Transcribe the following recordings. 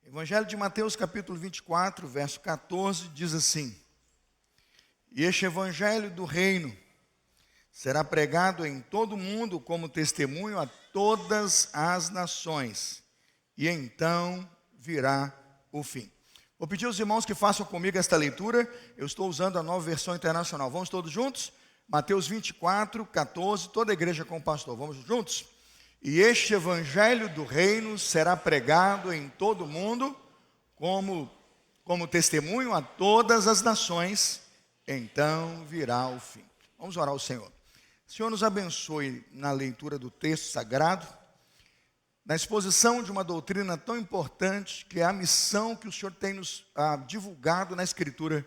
Evangelho de Mateus, capítulo 24, verso 14, diz assim: E este evangelho do reino será pregado em todo o mundo como testemunho a todas as nações, e então virá o fim. Vou pedir aos irmãos que façam comigo esta leitura. Eu estou usando a Nova Versão Internacional. Vamos todos juntos? Mateus 24, 14, toda a igreja com o pastor. Vamos juntos? E este evangelho do reino será pregado em todo o mundo como testemunho a todas as nações, então virá o fim. Vamos orar ao Senhor. Senhor, nos abençoe na leitura do texto sagrado, na exposição de uma doutrina tão importante, que é a missão que o Senhor tem nos divulgado na Escritura,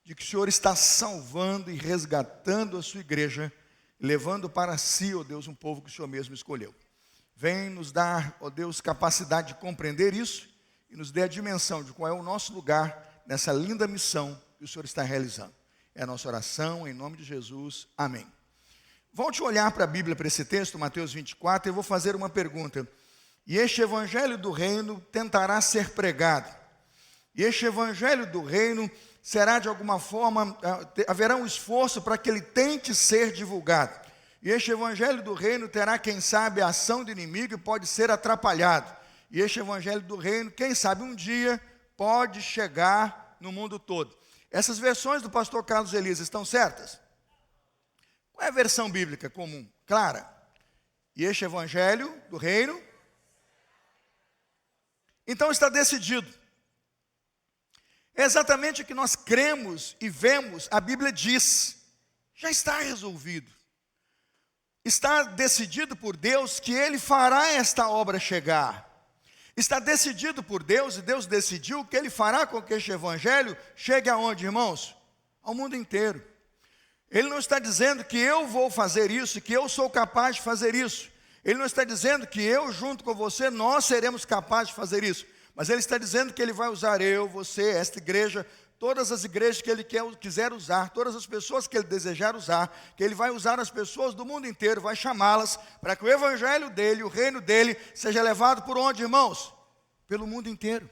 de que o Senhor está salvando e resgatando a sua igreja, levando para si, ó Deus, um povo que o Senhor mesmo escolheu. Vem nos dar, ó Deus, capacidade de compreender isso e nos dê a dimensão de qual é o nosso lugar nessa linda missão que o Senhor está realizando. É a nossa oração, em nome de Jesus. Amém. Volte a olhar para a Bíblia, para esse texto, Mateus 24, e eu vou fazer uma pergunta. E este evangelho do reino tentará ser pregado. E este evangelho do reino será de alguma forma, haverá um esforço para que ele tente ser divulgado. E este evangelho do reino terá, quem sabe, a ação do inimigo e pode ser atrapalhado. E este evangelho do reino, quem sabe, um dia pode chegar no mundo todo. Essas versões do pastor Carlos Elias estão certas? Qual é a versão bíblica comum? Clara. E este evangelho do reino? Então está decidido. É exatamente o que nós cremos e vemos, a Bíblia diz. Já está resolvido. Está decidido por Deus que Ele fará esta obra chegar. Está decidido por Deus, e Deus decidiu que Ele fará com que este evangelho chegue aonde, irmãos? Ao mundo inteiro. Ele não está dizendo que eu vou fazer isso, que eu sou capaz de fazer isso. Ele não está dizendo que eu, junto com você, nós seremos capazes de fazer isso. Mas Ele está dizendo que Ele vai usar eu, você, esta igreja, todas as igrejas que Ele quiser usar, todas as pessoas que Ele desejar usar, que Ele vai usar as pessoas do mundo inteiro, vai chamá-las para que o evangelho dEle, o reino dEle, seja levado por onde, irmãos? Pelo mundo inteiro.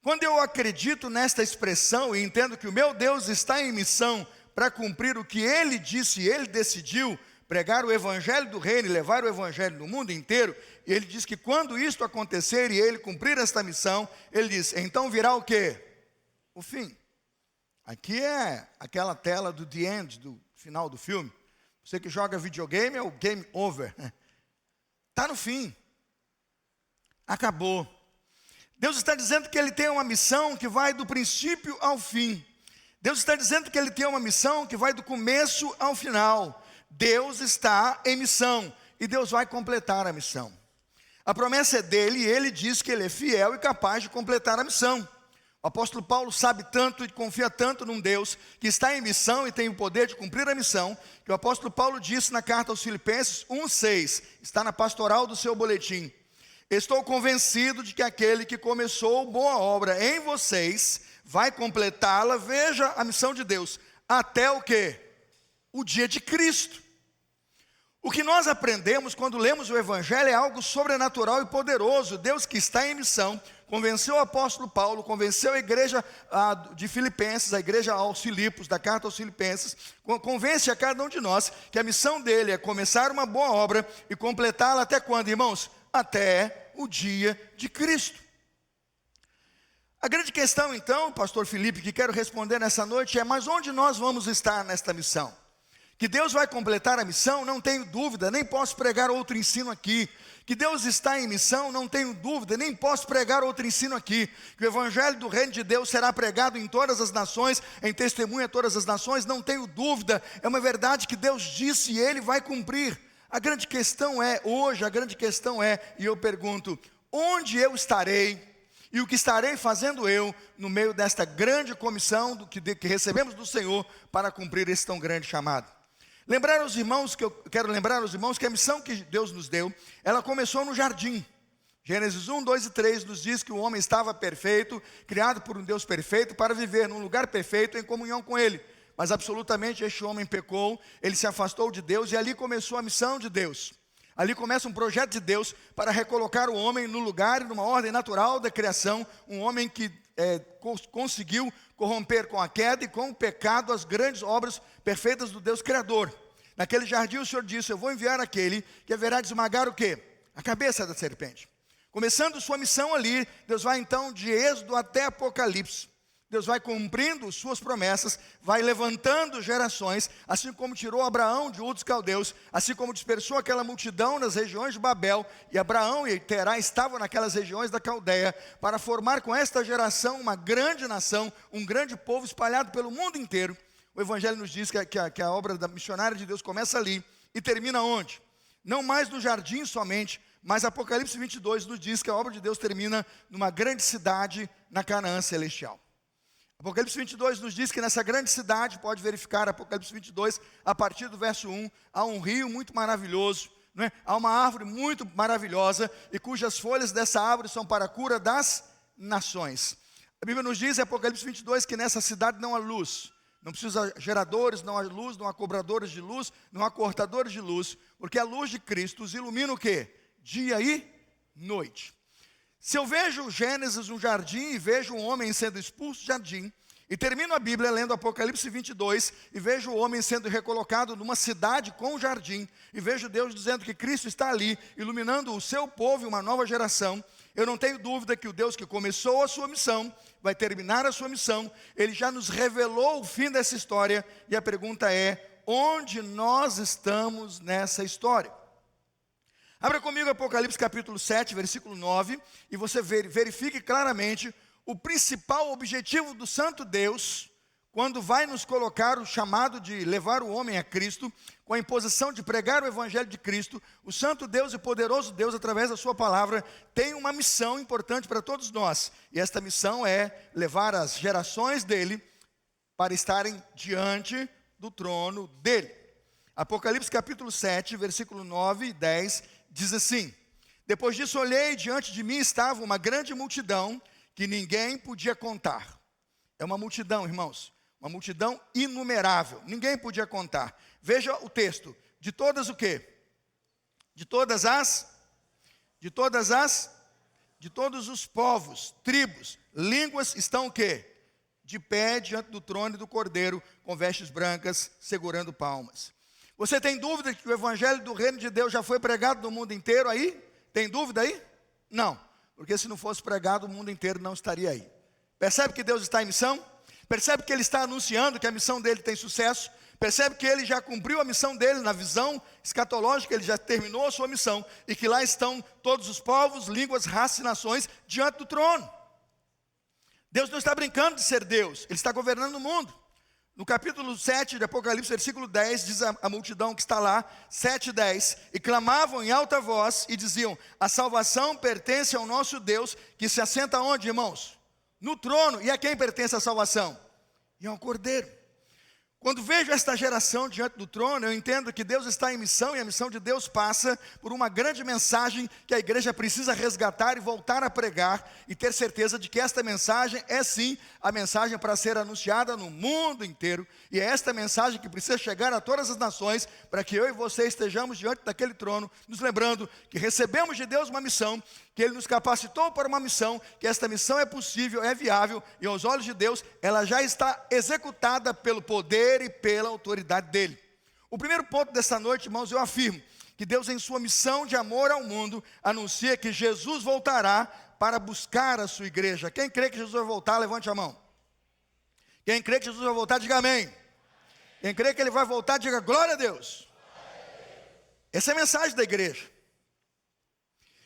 Quando eu acredito nesta expressão e entendo que o meu Deus está em missão para cumprir o que Ele disse e Ele decidiu, pregar o evangelho do reino e levar o evangelho no mundo inteiro, e Ele diz que quando isto acontecer e Ele cumprir esta missão, Ele diz, então virá o quê? O fim. Aqui é aquela tela do The End, do final do filme. Você que joga videogame é o game over. Está no fim. Acabou. Deus está dizendo que Ele tem uma missão que vai do princípio ao fim. Deus está dizendo que Ele tem uma missão que vai do começo ao final. Deus está em missão e Deus vai completar a missão. A promessa é dEle e Ele diz que Ele é fiel e capaz de completar a missão. O apóstolo Paulo sabe tanto e confia tanto num Deus que está em missão e tem o poder de cumprir a missão, que o apóstolo Paulo disse na carta aos Filipenses 1,6, está na pastoral do seu boletim: estou convencido de que aquele que começou boa obra em vocês vai completá-la, veja a missão de Deus, até o quê? O dia de Cristo. O que nós aprendemos quando lemos o Evangelho é algo sobrenatural e poderoso. Deus que está em missão, convenceu o apóstolo Paulo, convenceu a igreja de Filipenses, a igreja aos Filipos, da carta aos Filipenses, convence a cada um de nós que a missão dele é começar uma boa obra e completá-la até quando, irmãos? Até o dia de Cristo. A grande questão então, pastor Felipe, que quero responder nessa noite é, mas onde nós vamos estar nesta missão? Que Deus vai completar a missão, não tenho dúvida, nem posso pregar outro ensino aqui. Que Deus está em missão, não tenho dúvida, nem posso pregar outro ensino aqui. Que o evangelho do reino de Deus será pregado em todas as nações, em testemunho a todas as nações, não tenho dúvida. É uma verdade que Deus disse e Ele vai cumprir. A grande questão é, hoje, e eu pergunto, onde eu estarei? E o que estarei fazendo eu no meio desta grande comissão que recebemos do Senhor para cumprir esse tão grande chamado? Quero lembrar aos irmãos que a missão que Deus nos deu, ela começou no jardim. Gênesis 1, 2 e 3 nos diz que o homem estava perfeito, criado por um Deus perfeito, para viver num lugar perfeito em comunhão com Ele. Mas absolutamente este homem pecou, ele se afastou de Deus e ali começou a missão de Deus. Ali começa um projeto de Deus para recolocar o homem no lugar e numa ordem natural da criação. Um homem que conseguiu corromper com a queda e com o pecado as grandes obras perfeitas do Deus Criador. Naquele jardim o Senhor disse: eu vou enviar aquele que haverá de esmagar o quê? A cabeça da serpente. Começando sua missão ali, Deus vai então de Êxodo até Apocalipse. Deus vai cumprindo suas promessas, vai levantando gerações, assim como tirou Abraão de Ur dos Caldeus, assim como dispersou aquela multidão nas regiões de Babel, e Abraão e Terá estavam naquelas regiões da Caldeia, para formar com esta geração uma grande nação, um grande povo espalhado pelo mundo inteiro. O Evangelho nos diz que a obra da missionária de Deus começa ali e termina onde? Não mais no jardim somente, mas Apocalipse 22 nos diz que a obra de Deus termina numa grande cidade na Canaã celestial. Apocalipse 22 nos diz que nessa grande cidade, pode verificar Apocalipse 22, a partir do verso 1, há um rio muito maravilhoso, não é? Há uma árvore muito maravilhosa, e cujas folhas dessa árvore são para a cura das nações. A Bíblia nos diz em Apocalipse 22 que nessa cidade não há luz, não precisa geradores, não há luz, não há cobradores de luz, não há cortadores de luz, porque a luz de Cristo os ilumina o quê? Dia e noite. Se eu vejo Gênesis, um jardim, e vejo um homem sendo expulso do jardim, e termino a Bíblia lendo Apocalipse 22, e vejo o homem sendo recolocado numa cidade com um jardim, e vejo Deus dizendo que Cristo está ali, iluminando o seu povo e uma nova geração, eu não tenho dúvida que o Deus que começou a sua missão, vai terminar a sua missão. Ele já nos revelou o fim dessa história, e a pergunta é: onde nós estamos nessa história? Abra comigo Apocalipse capítulo 7, versículo 9, e você verifique claramente o principal objetivo do Santo Deus, quando vai nos colocar o chamado de levar o homem a Cristo, com a imposição de pregar o Evangelho de Cristo. O Santo Deus e poderoso Deus, através da sua palavra, tem uma missão importante para todos nós, e esta missão é levar as gerações dele para estarem diante do trono dele. Apocalipse capítulo 7, versículo 9 e 10, diz assim: depois disso olhei, e diante de mim estava uma grande multidão que ninguém podia contar. É uma multidão, irmãos, uma multidão inumerável, ninguém podia contar. Veja o texto: de todas o quê? De todos os povos, tribos, línguas estão o quê? De pé diante do trono do Cordeiro, com vestes brancas, segurando palmas. Você tem dúvida que o Evangelho do Reino de Deus já foi pregado no mundo inteiro aí? Tem dúvida aí? Não, porque se não fosse pregado, o mundo inteiro não estaria aí. Percebe que Deus está em missão? Percebe que Ele está anunciando que a missão dele tem sucesso? Percebe que Ele já cumpriu a missão dele na visão escatológica, Ele já terminou a sua missão, e que lá estão todos os povos, línguas, raças e nações diante do trono. Deus não está brincando de ser Deus, Ele está governando o mundo. No capítulo 7 de Apocalipse, versículo 10, diz a multidão que está lá, 7:10, e clamavam em alta voz e diziam: a salvação pertence ao nosso Deus, que se assenta onde, irmãos? No trono. E a quem pertence a salvação? E ao Cordeiro. Quando vejo esta geração diante do trono, eu entendo que Deus está em missão, e a missão de Deus passa por uma grande mensagem que a igreja precisa resgatar e voltar a pregar, e ter certeza de que esta mensagem é sim a mensagem para ser anunciada no mundo inteiro, e é esta mensagem que precisa chegar a todas as nações, para que eu e você estejamos diante daquele trono, nos lembrando que recebemos de Deus uma missão, que Ele nos capacitou para uma missão, que esta missão é possível, é viável, e aos olhos de Deus, ela já está executada pelo poder e pela autoridade dEle. O primeiro ponto dessa noite, irmãos, eu afirmo que Deus, em sua missão de amor ao mundo, anuncia que Jesus voltará para buscar a sua igreja. Quem crê que Jesus vai voltar, levante a mão. Quem crê que Jesus vai voltar, diga amém. Quem crê que Ele vai voltar, diga glória a Deus. Essa é a mensagem da igreja.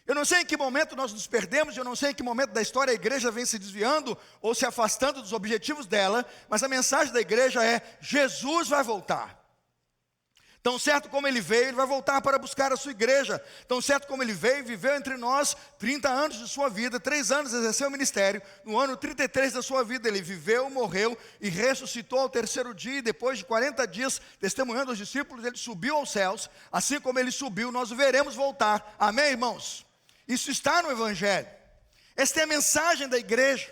Eu não sei em que momento nós nos perdemos, eu não sei em que momento da história a igreja vem se desviando ou se afastando dos objetivos dela, mas a mensagem da igreja é: Jesus vai voltar. Tão certo como Ele veio, Ele vai voltar para buscar a sua igreja. Tão certo como Ele veio, viveu entre nós 30 anos de sua vida, 3 anos exerceu o ministério. No ano 33 da sua vida, Ele viveu, morreu e ressuscitou ao terceiro dia. E depois de 40 dias, testemunhando aos discípulos, Ele subiu aos céus. Assim como Ele subiu, nós o veremos voltar. Amém, irmãos? Isso está no Evangelho. Esta é a mensagem da igreja.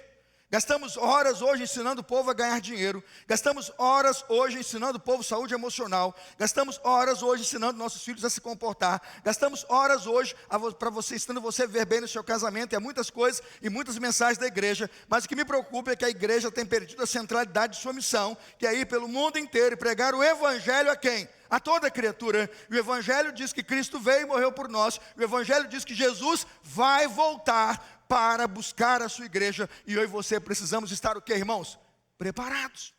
Gastamos horas hoje ensinando o povo a ganhar dinheiro. Gastamos horas hoje ensinando o povo saúde emocional. Gastamos horas hoje ensinando nossos filhos a se comportar. Gastamos horas hoje para você, ensinando você a viver bem no seu casamento. E há muitas coisas e muitas mensagens da igreja. Mas o que me preocupa é que a igreja tem perdido a centralidade de sua missão, que é ir pelo mundo inteiro e pregar o evangelho a quem? A toda criatura. E o evangelho diz que Cristo veio e morreu por nós. O evangelho diz que Jesus vai voltar para buscar a sua igreja, e eu e você precisamos estar o quê, irmãos? Preparados.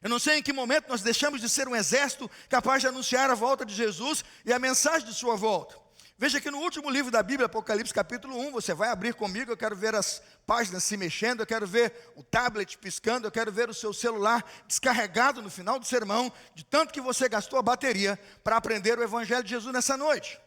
Eu não sei em que momento nós deixamos de ser um exército capaz de anunciar a volta de Jesus e a mensagem de sua volta. Veja que no último livro da Bíblia, Apocalipse capítulo 1, você vai abrir comigo, eu quero ver as páginas se mexendo, eu quero ver o tablet piscando, eu quero ver o seu celular descarregado no final do sermão, de tanto que você gastou a bateria para aprender o evangelho de Jesus nessa noite.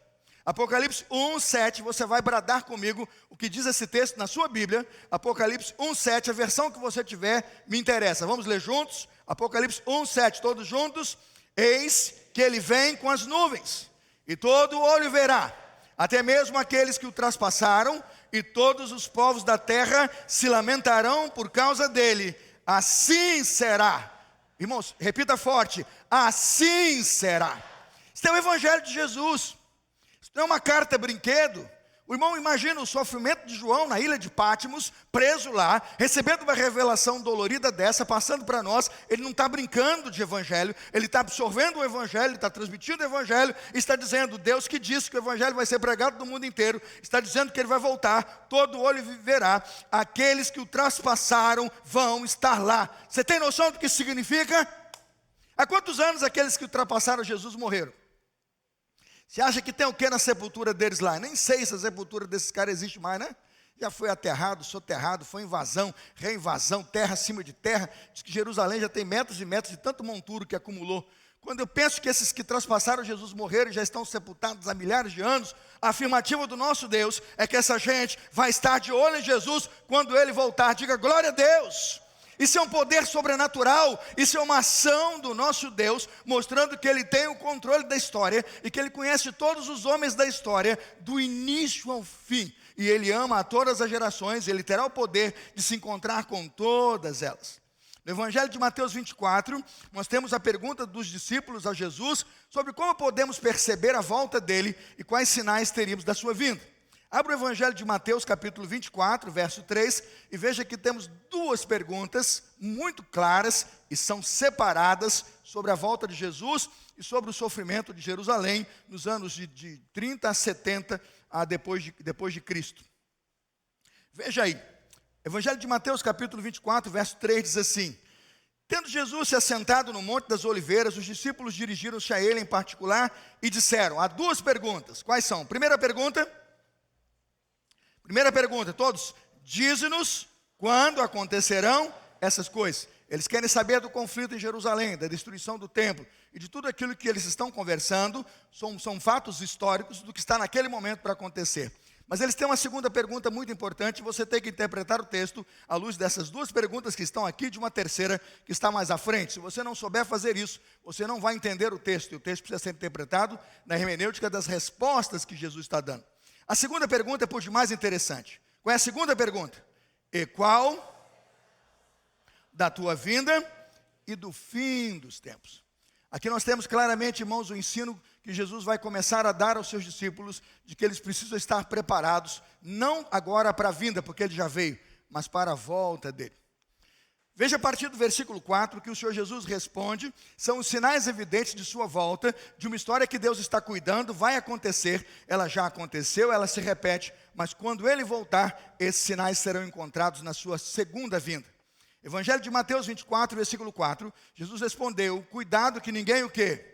Apocalipse 1:7, você vai bradar comigo o que diz esse texto na sua Bíblia. Apocalipse 1:7, a versão que você tiver me interessa. Vamos ler juntos? Apocalipse 1:7, todos juntos. Eis que ele vem com as nuvens, e todo olho verá, até mesmo aqueles que o traspassaram, e todos os povos da terra se lamentarão por causa dele. Assim será. Irmãos, repita forte: assim será. Este é o evangelho de Jesus. Não é uma carta brinquedo. O irmão imagina o sofrimento de João na ilha de Patmos, preso lá, recebendo uma revelação dolorida dessa, passando para nós. Ele não está brincando de evangelho, ele está absorvendo o evangelho, ele está transmitindo o evangelho, e está dizendo: Deus que disse que o evangelho vai ser pregado no mundo inteiro, está dizendo que ele vai voltar, todo olho verá, aqueles que o traspassaram vão estar lá. Você tem noção do que isso significa? Há quantos anos aqueles que ultrapassaram Jesus morreram? Você acha que tem o que na sepultura deles lá? Nem sei se a sepultura desses caras existe mais, né? Já foi aterrado, soterrado, foi invasão, reinvasão, terra acima de terra. Diz que Jerusalém já tem metros e metros de tanto monturo que acumulou. Quando eu penso que esses que transpassaram Jesus morreram e já estão sepultados há milhares de anos, a afirmativa do nosso Deus é que essa gente vai estar de olho em Jesus quando Ele voltar. Diga glória a Deus. Isso é um poder sobrenatural, isso é uma ação do nosso Deus, mostrando que Ele tem o controle da história, e que Ele conhece todos os homens da história, do início ao fim, e Ele ama a todas as gerações, Ele terá o poder de se encontrar com todas elas. No Evangelho de Mateus 24, nós temos a pergunta dos discípulos a Jesus, sobre como podemos perceber a volta dEle, e quais sinais teríamos da sua vinda. Abra o Evangelho de Mateus, capítulo 24, verso 3, e veja que temos duas perguntas muito claras e são separadas sobre a volta de Jesus e sobre o sofrimento de Jerusalém nos anos de 30 a 70 depois de Cristo. Veja aí, Evangelho de Mateus, capítulo 24, verso 3 diz assim: tendo Jesus se assentado no Monte das Oliveiras, os discípulos dirigiram-se a ele em particular e disseram: há duas perguntas. Quais são? Primeira pergunta, todos, dize-nos quando acontecerão essas coisas. Eles querem saber do conflito em Jerusalém, da destruição do templo e de tudo aquilo que eles estão conversando. São fatos históricos do que está naquele momento para acontecer. Mas eles têm uma segunda pergunta muito importante. Você tem que interpretar o texto à luz dessas duas perguntas que estão aqui, de uma terceira que está mais à frente. Se você não souber fazer isso, você não vai entender o texto. E o texto precisa ser interpretado na hermenêutica das respostas que Jesus está dando. A segunda pergunta é por demais interessante. Qual é a segunda pergunta? E qual da tua vinda e do fim dos tempos? Aqui nós temos claramente, irmãos, o ensino que Jesus vai começar a dar aos seus discípulos, de que eles precisam estar preparados, não agora para a vinda, porque ele já veio, mas para a volta dele. Veja a partir do versículo 4 que o Senhor Jesus responde, são os sinais evidentes de sua volta, de uma história que Deus está cuidando, vai acontecer, ela já aconteceu, ela se repete, mas quando Ele voltar, esses sinais serão encontrados na sua segunda vinda. Evangelho de Mateus 24, versículo 4, Jesus respondeu: cuidado que ninguém o quê?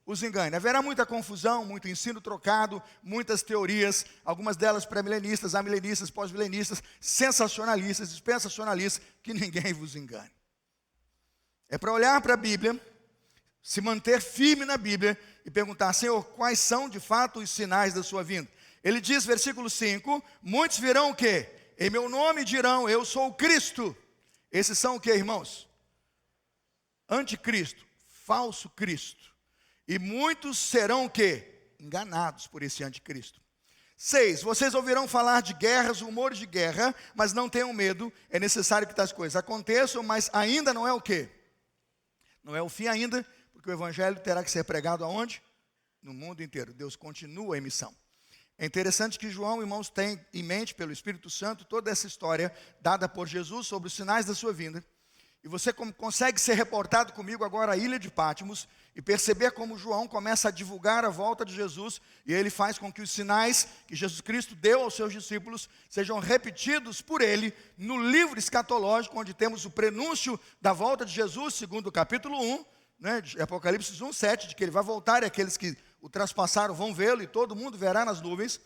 Os engane. Haverá muita confusão, muito ensino trocado, muitas teorias, algumas delas pré-milenistas, amilenistas, pós-milenistas, sensacionalistas, dispensacionalistas, que ninguém vos engane. É para olhar para a Bíblia, se manter firme na Bíblia e perguntar: Senhor, quais são de fato os sinais da sua vinda? Ele diz, versículo 5, muitos virão o quê? Em meu nome dirão, eu sou o Cristo. Esses são o quê, irmãos? Anticristo, falso Cristo. E muitos serão o quê? Enganados por esse anticristo. 6, vocês ouvirão falar de guerras, rumores de guerra, mas não tenham medo, é necessário que tais coisas aconteçam, mas ainda não é o quê? Não é o fim ainda, porque o evangelho terá que ser pregado aonde? No mundo inteiro. Deus continua em missão. É interessante que João, irmãos, tem em mente, pelo Espírito Santo, toda essa história dada por Jesus sobre os sinais da sua vinda. E você consegue ser reportado comigo agora à ilha de Patmos e perceber como João começa a divulgar a volta de Jesus e ele faz com que os sinais que Jesus Cristo deu aos seus discípulos sejam repetidos por ele no livro escatológico, onde temos o prenúncio da volta de Jesus, segundo o capítulo 1, né, de Apocalipse 1:7, de que ele vai voltar e aqueles que o traspassaram vão vê-lo e todo mundo verá nas nuvens.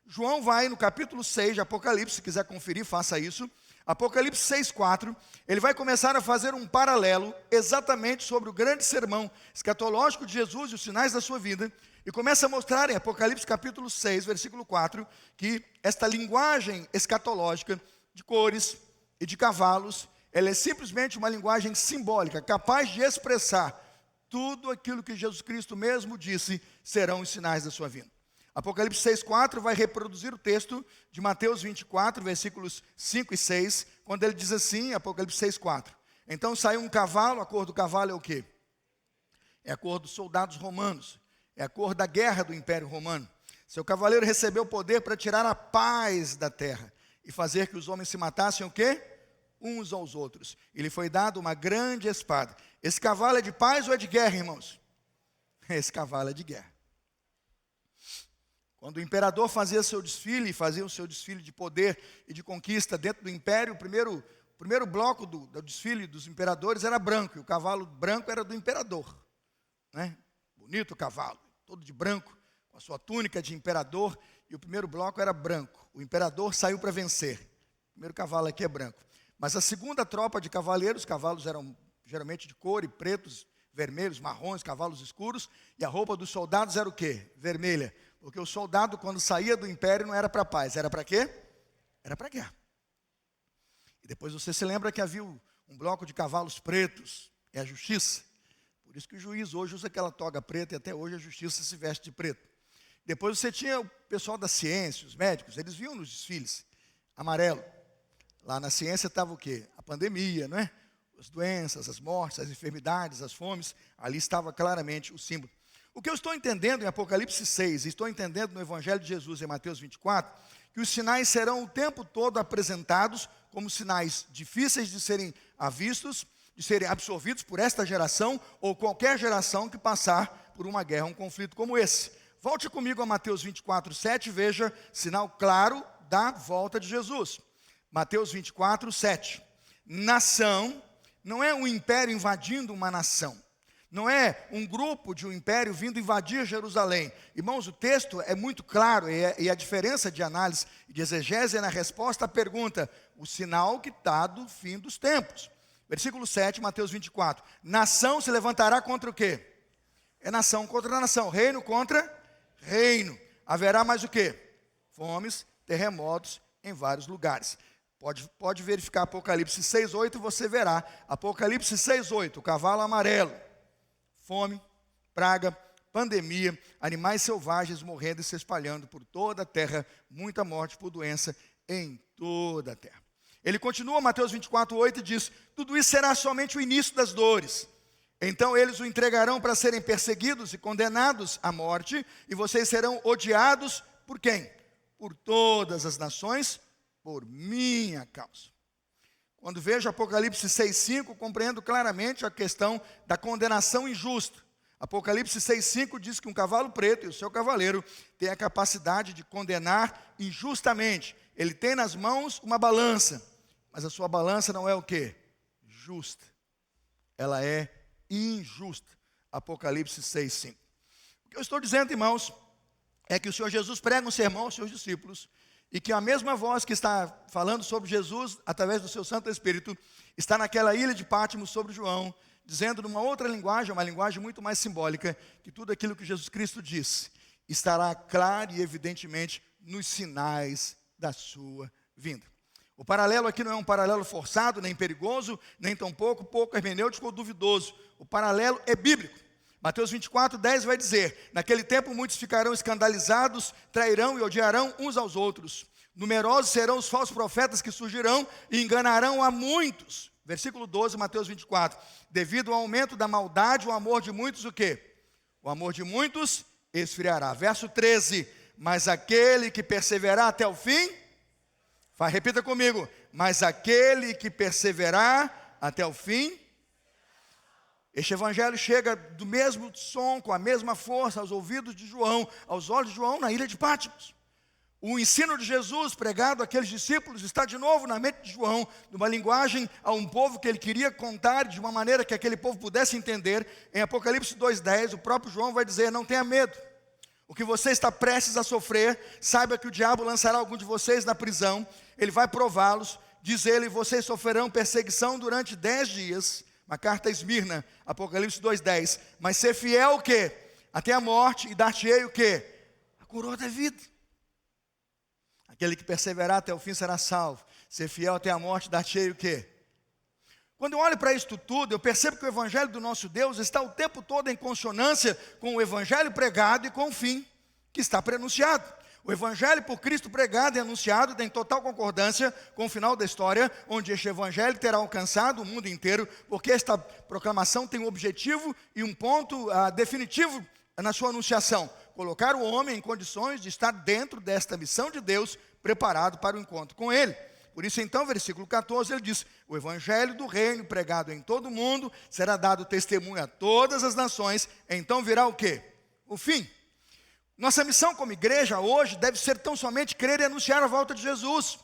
João vai no capítulo 6 de Apocalipse, se quiser conferir, faça isso. Apocalipse 6:4, ele vai começar a fazer um paralelo exatamente sobre o grande sermão escatológico de Jesus e os sinais da sua vida, e começa a mostrar em Apocalipse capítulo 6, versículo 4, que esta linguagem escatológica de cores e de cavalos, ela é simplesmente uma linguagem simbólica, capaz de expressar tudo aquilo que Jesus Cristo mesmo disse serão os sinais da sua vinda. Apocalipse 6:4 vai reproduzir o texto de Mateus 24, versículos 5 e 6, quando ele diz assim, Apocalipse 6:4. Então saiu um cavalo, a cor do cavalo é o quê? É a cor dos soldados romanos, é a cor da guerra do Império Romano. Seu cavaleiro recebeu poder para tirar a paz da terra e fazer que os homens se matassem o quê? Uns aos outros. E lhe foi dado uma grande espada. Esse cavalo é de paz ou é de guerra, irmãos? Esse cavalo é de guerra. Quando o imperador fazia seu desfile de poder e de conquista dentro do império, o primeiro bloco do desfile dos imperadores era branco, e o cavalo branco era do imperador, né? Bonito o cavalo, todo de branco, com a sua túnica de imperador, e o primeiro bloco era branco. O imperador saiu para vencer. O primeiro cavalo aqui é branco. Mas a segunda tropa de cavaleiros, os cavalos eram geralmente de cor, e pretos, vermelhos, marrons, cavalos escuros, e a roupa dos soldados era o quê? Vermelha. Porque o soldado, quando saía do império, não era para paz. Era para quê? Era para guerra. E depois você se lembra que havia um bloco de cavalos pretos. É a justiça. Por isso que o juiz hoje usa aquela toga preta e até hoje a justiça se veste de preto. Depois você tinha o pessoal da ciência, os médicos. Eles viam nos desfiles amarelo. Lá na ciência estava o quê? A pandemia, não é? As doenças, as mortes, as enfermidades, as fomes. Ali estava claramente o símbolo. O que eu estou entendendo em Apocalipse 6, e estou entendendo no Evangelho de Jesus em Mateus 24, que os sinais serão o tempo todo apresentados como sinais difíceis de serem vistos, de serem absorvidos por esta geração ou qualquer geração que passar por uma guerra, um conflito como esse. Volte comigo a Mateus 24:7, veja sinal claro da volta de Jesus. Mateus 24:7. Nação não é um império invadindo uma nação. Não é um grupo de um império vindo invadir Jerusalém. Irmãos, o texto é muito claro e a diferença de análise e de exegese é na resposta à pergunta, o sinal que está do fim dos tempos. Versículo 7, Mateus 24. Nação se levantará contra o quê? É nação contra nação, reino contra reino. Haverá mais o quê? Fomes, terremotos em vários lugares. Pode verificar Apocalipse 6:8 e você verá. Apocalipse 6:8, o cavalo amarelo. Fome, praga, pandemia, animais selvagens morrendo e se espalhando por toda a terra, muita morte por doença em toda a terra. Ele continua, Mateus 24:8 e diz, tudo isso será somente o início das dores. Então eles o entregarão para serem perseguidos e condenados à morte, e vocês serão odiados por quem? Por todas as nações, por minha causa. Quando vejo Apocalipse 6:5, compreendo claramente a questão da condenação injusta. Apocalipse 6:5 diz que um cavalo preto e o seu cavaleiro têm a capacidade de condenar injustamente. Ele tem nas mãos uma balança, mas a sua balança não é o quê? Justa. Ela é injusta. Apocalipse 6:5. O que eu estou dizendo, irmãos, é que o Senhor Jesus prega um sermão aos seus discípulos, e que a mesma voz que está falando sobre Jesus, através do seu Santo Espírito, está naquela ilha de Patmos sobre João, dizendo numa outra linguagem, uma linguagem muito mais simbólica, que tudo aquilo que Jesus Cristo disse, estará claro e evidentemente nos sinais da sua vinda. O paralelo aqui não é um paralelo forçado, nem perigoso, nem tampouco pouco hermenêutico ou duvidoso. O paralelo é bíblico. Mateus 24, 10 vai dizer: naquele tempo muitos ficarão escandalizados, trairão e odiarão uns aos outros. Numerosos serão os falsos profetas que surgirão e enganarão a muitos. Versículo 12, Mateus 24. Devido ao aumento da maldade, o amor de muitos, o quê? O amor de muitos esfriará. Verso 13. Mas aquele que perseverar até o fim, repita comigo. Mas aquele que perseverar até o fim. Este evangelho chega do mesmo som, com a mesma força, aos ouvidos de João, aos olhos de João, na ilha de Patmos. O ensino de Jesus pregado àqueles discípulos está de novo na mente de João, numa linguagem a um povo que ele queria contar de uma maneira que aquele povo pudesse entender. Em Apocalipse 2,10, o próprio João vai dizer: não tenha medo. O que você está prestes a sofrer, saiba que o diabo lançará algum de vocês na prisão, ele vai prová-los, diz ele: vocês sofrerão perseguição durante 10 dias. Uma carta a Esmirna, Apocalipse 2,10. Mas ser fiel o quê? Até a morte, e dar-te-ei o quê? A coroa da vida. Aquele que perseverar até o fim será salvo. Ser fiel até a morte, dar-te-ei o quê? Quando eu olho para isto tudo, eu percebo que o evangelho do nosso Deus está o tempo todo em consonância com o evangelho pregado e com o fim que está prenunciado. O evangelho por Cristo pregado e anunciado tem total concordância com o final da história, onde este evangelho terá alcançado o mundo inteiro, porque esta proclamação tem um objetivo e um ponto definitivo na sua anunciação: colocar o homem em condições de estar dentro desta missão de Deus, preparado para o encontro com Ele. Por isso então, versículo 14, ele diz: o evangelho do reino pregado em todo o mundo, será dado testemunho a todas as nações, então virá o quê? O fim. Nossa missão como igreja hoje deve ser tão somente crer e anunciar a volta de Jesus.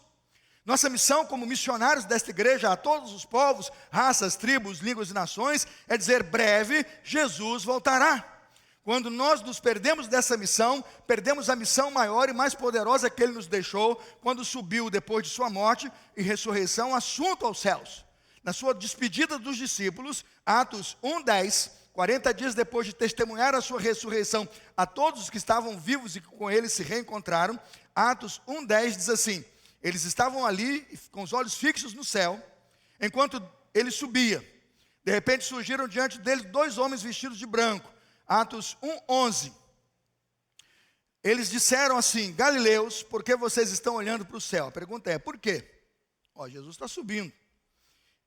Nossa missão como missionários desta igreja a todos os povos, raças, tribos, línguas e nações é dizer: breve Jesus voltará. Quando nós nos perdemos dessa missão, perdemos a missão maior e mais poderosa que Ele nos deixou, quando subiu depois de sua morte e ressurreição, assunto aos céus. Na sua despedida dos discípulos, Atos 1:10, 40 dias depois de testemunhar a sua ressurreição a todos os que estavam vivos e que com Ele se reencontraram, Atos 1:10 diz assim: eles estavam ali com os olhos fixos no céu, enquanto Ele subia. De repente surgiram diante dele 2 homens vestidos de branco. Atos 1:11. Eles disseram assim: Galileus, por que vocês estão olhando para o céu? A pergunta é: por quê? Jesus está subindo.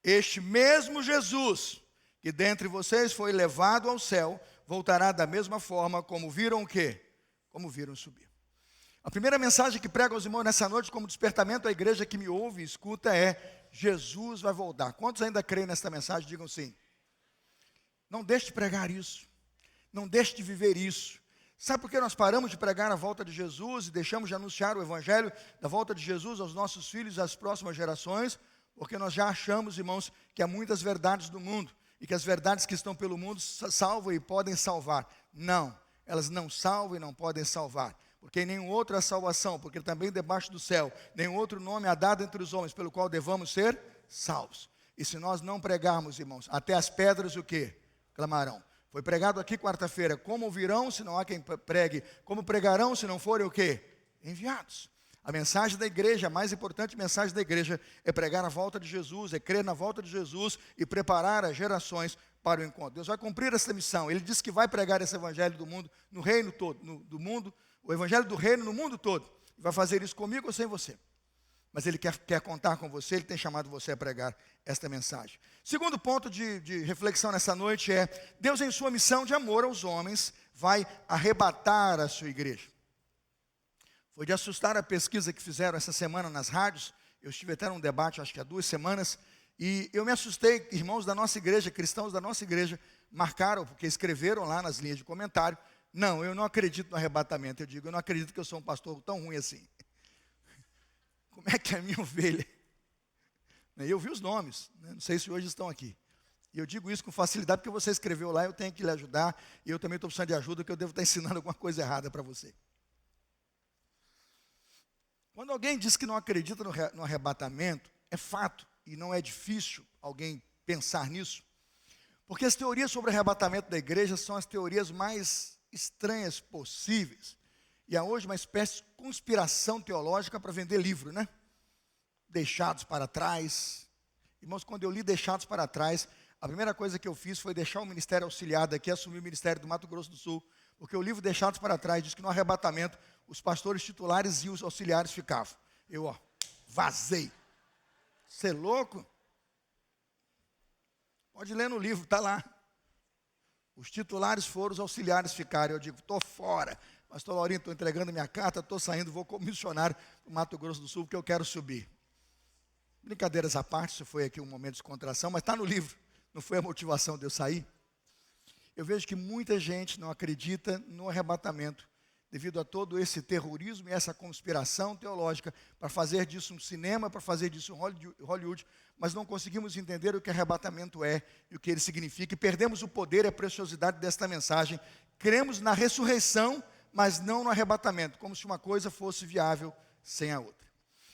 Este mesmo Jesus, que dentre vocês foi levado ao céu, voltará da mesma forma como viram o quê? Como viram subir. A primeira mensagem que prego aos irmãos nessa noite, como despertamento à igreja que me ouve e escuta, é: Jesus vai voltar. Quantos ainda creem nesta mensagem? Digam sim. Não deixe de pregar isso. Não deixe de viver isso. Sabe por que nós paramos de pregar a volta de Jesus e deixamos de anunciar o evangelho da volta de Jesus aos nossos filhos e às próximas gerações? Porque nós já achamos, irmãos, que há muitas verdades do mundo e que as verdades que estão pelo mundo salvam e podem salvar. Não, elas não salvam e não podem salvar. Porque nenhum outro é salvação, porque também debaixo do céu nenhum outro nome há dado entre os homens pelo qual devamos ser salvos. E se nós não pregarmos, irmãos, até as pedras o quê? Clamarão. Foi pregado aqui quarta-feira: como ouvirão se não há quem pregue? Como pregarão se não forem o quê? Enviados. A mensagem da igreja, a mais importante mensagem da igreja, é pregar a volta de Jesus, é crer na volta de Jesus e preparar as gerações para o encontro. Deus vai cumprir essa missão. Ele disse que vai pregar esse evangelho do mundo, no reino todo, o evangelho do reino no mundo todo. E vai fazer isso comigo ou sem você. Mas Ele quer contar com você, Ele tem chamado você a pregar esta mensagem. Segundo ponto de reflexão nessa noite é: Deus, em sua missão de amor aos homens, vai arrebatar a sua igreja. Foi de assustar a pesquisa que fizeram essa semana nas rádios. Eu estive até num debate, acho que há 2 semanas, e eu me assustei. Irmãos da nossa igreja, cristãos da nossa igreja, marcaram, porque escreveram lá nas linhas de comentário: não, eu não acredito no arrebatamento. Eu digo: eu não acredito que eu sou um pastor tão ruim assim. Como é que é a minha ovelha? Eu vi os nomes, não sei se hoje estão aqui. E eu digo isso com facilidade porque você escreveu lá, eu tenho que lhe ajudar. E eu também estou precisando de ajuda, porque eu devo estar ensinando alguma coisa errada para você. Quando alguém diz que não acredita no arrebatamento, é fato, e não é difícil alguém pensar nisso. Porque as teorias sobre o arrebatamento da igreja são as teorias mais estranhas possíveis. E há hoje uma espécie de conspiração teológica para vender livro, né? Deixados para trás. Irmãos, quando eu li Deixados para Trás, a primeira coisa que eu fiz foi deixar o ministério auxiliar daqui, assumir o ministério do Mato Grosso do Sul, porque o livro Deixados para Trás diz que no arrebatamento, os pastores titulares e os auxiliares ficavam. Eu, vazei. Você é louco? Pode ler no livro, está lá. Os titulares foram, os auxiliares ficaram. Eu digo, estou fora. Pastor Laurinho, estou entregando minha carta, estou saindo, vou como missionário para o Mato Grosso do Sul, porque eu quero subir. Brincadeiras à parte, isso foi aqui um momento de descontração, mas está no livro. Não foi a motivação de eu sair. Eu vejo que muita gente não acredita no arrebatamento, devido a todo esse terrorismo e essa conspiração teológica, para fazer disso um cinema, para fazer disso um Hollywood, mas não conseguimos entender o que arrebatamento é e o que ele significa, e perdemos o poder e a preciosidade desta mensagem. Cremos na ressurreição, mas não no arrebatamento, como se uma coisa fosse viável sem a outra.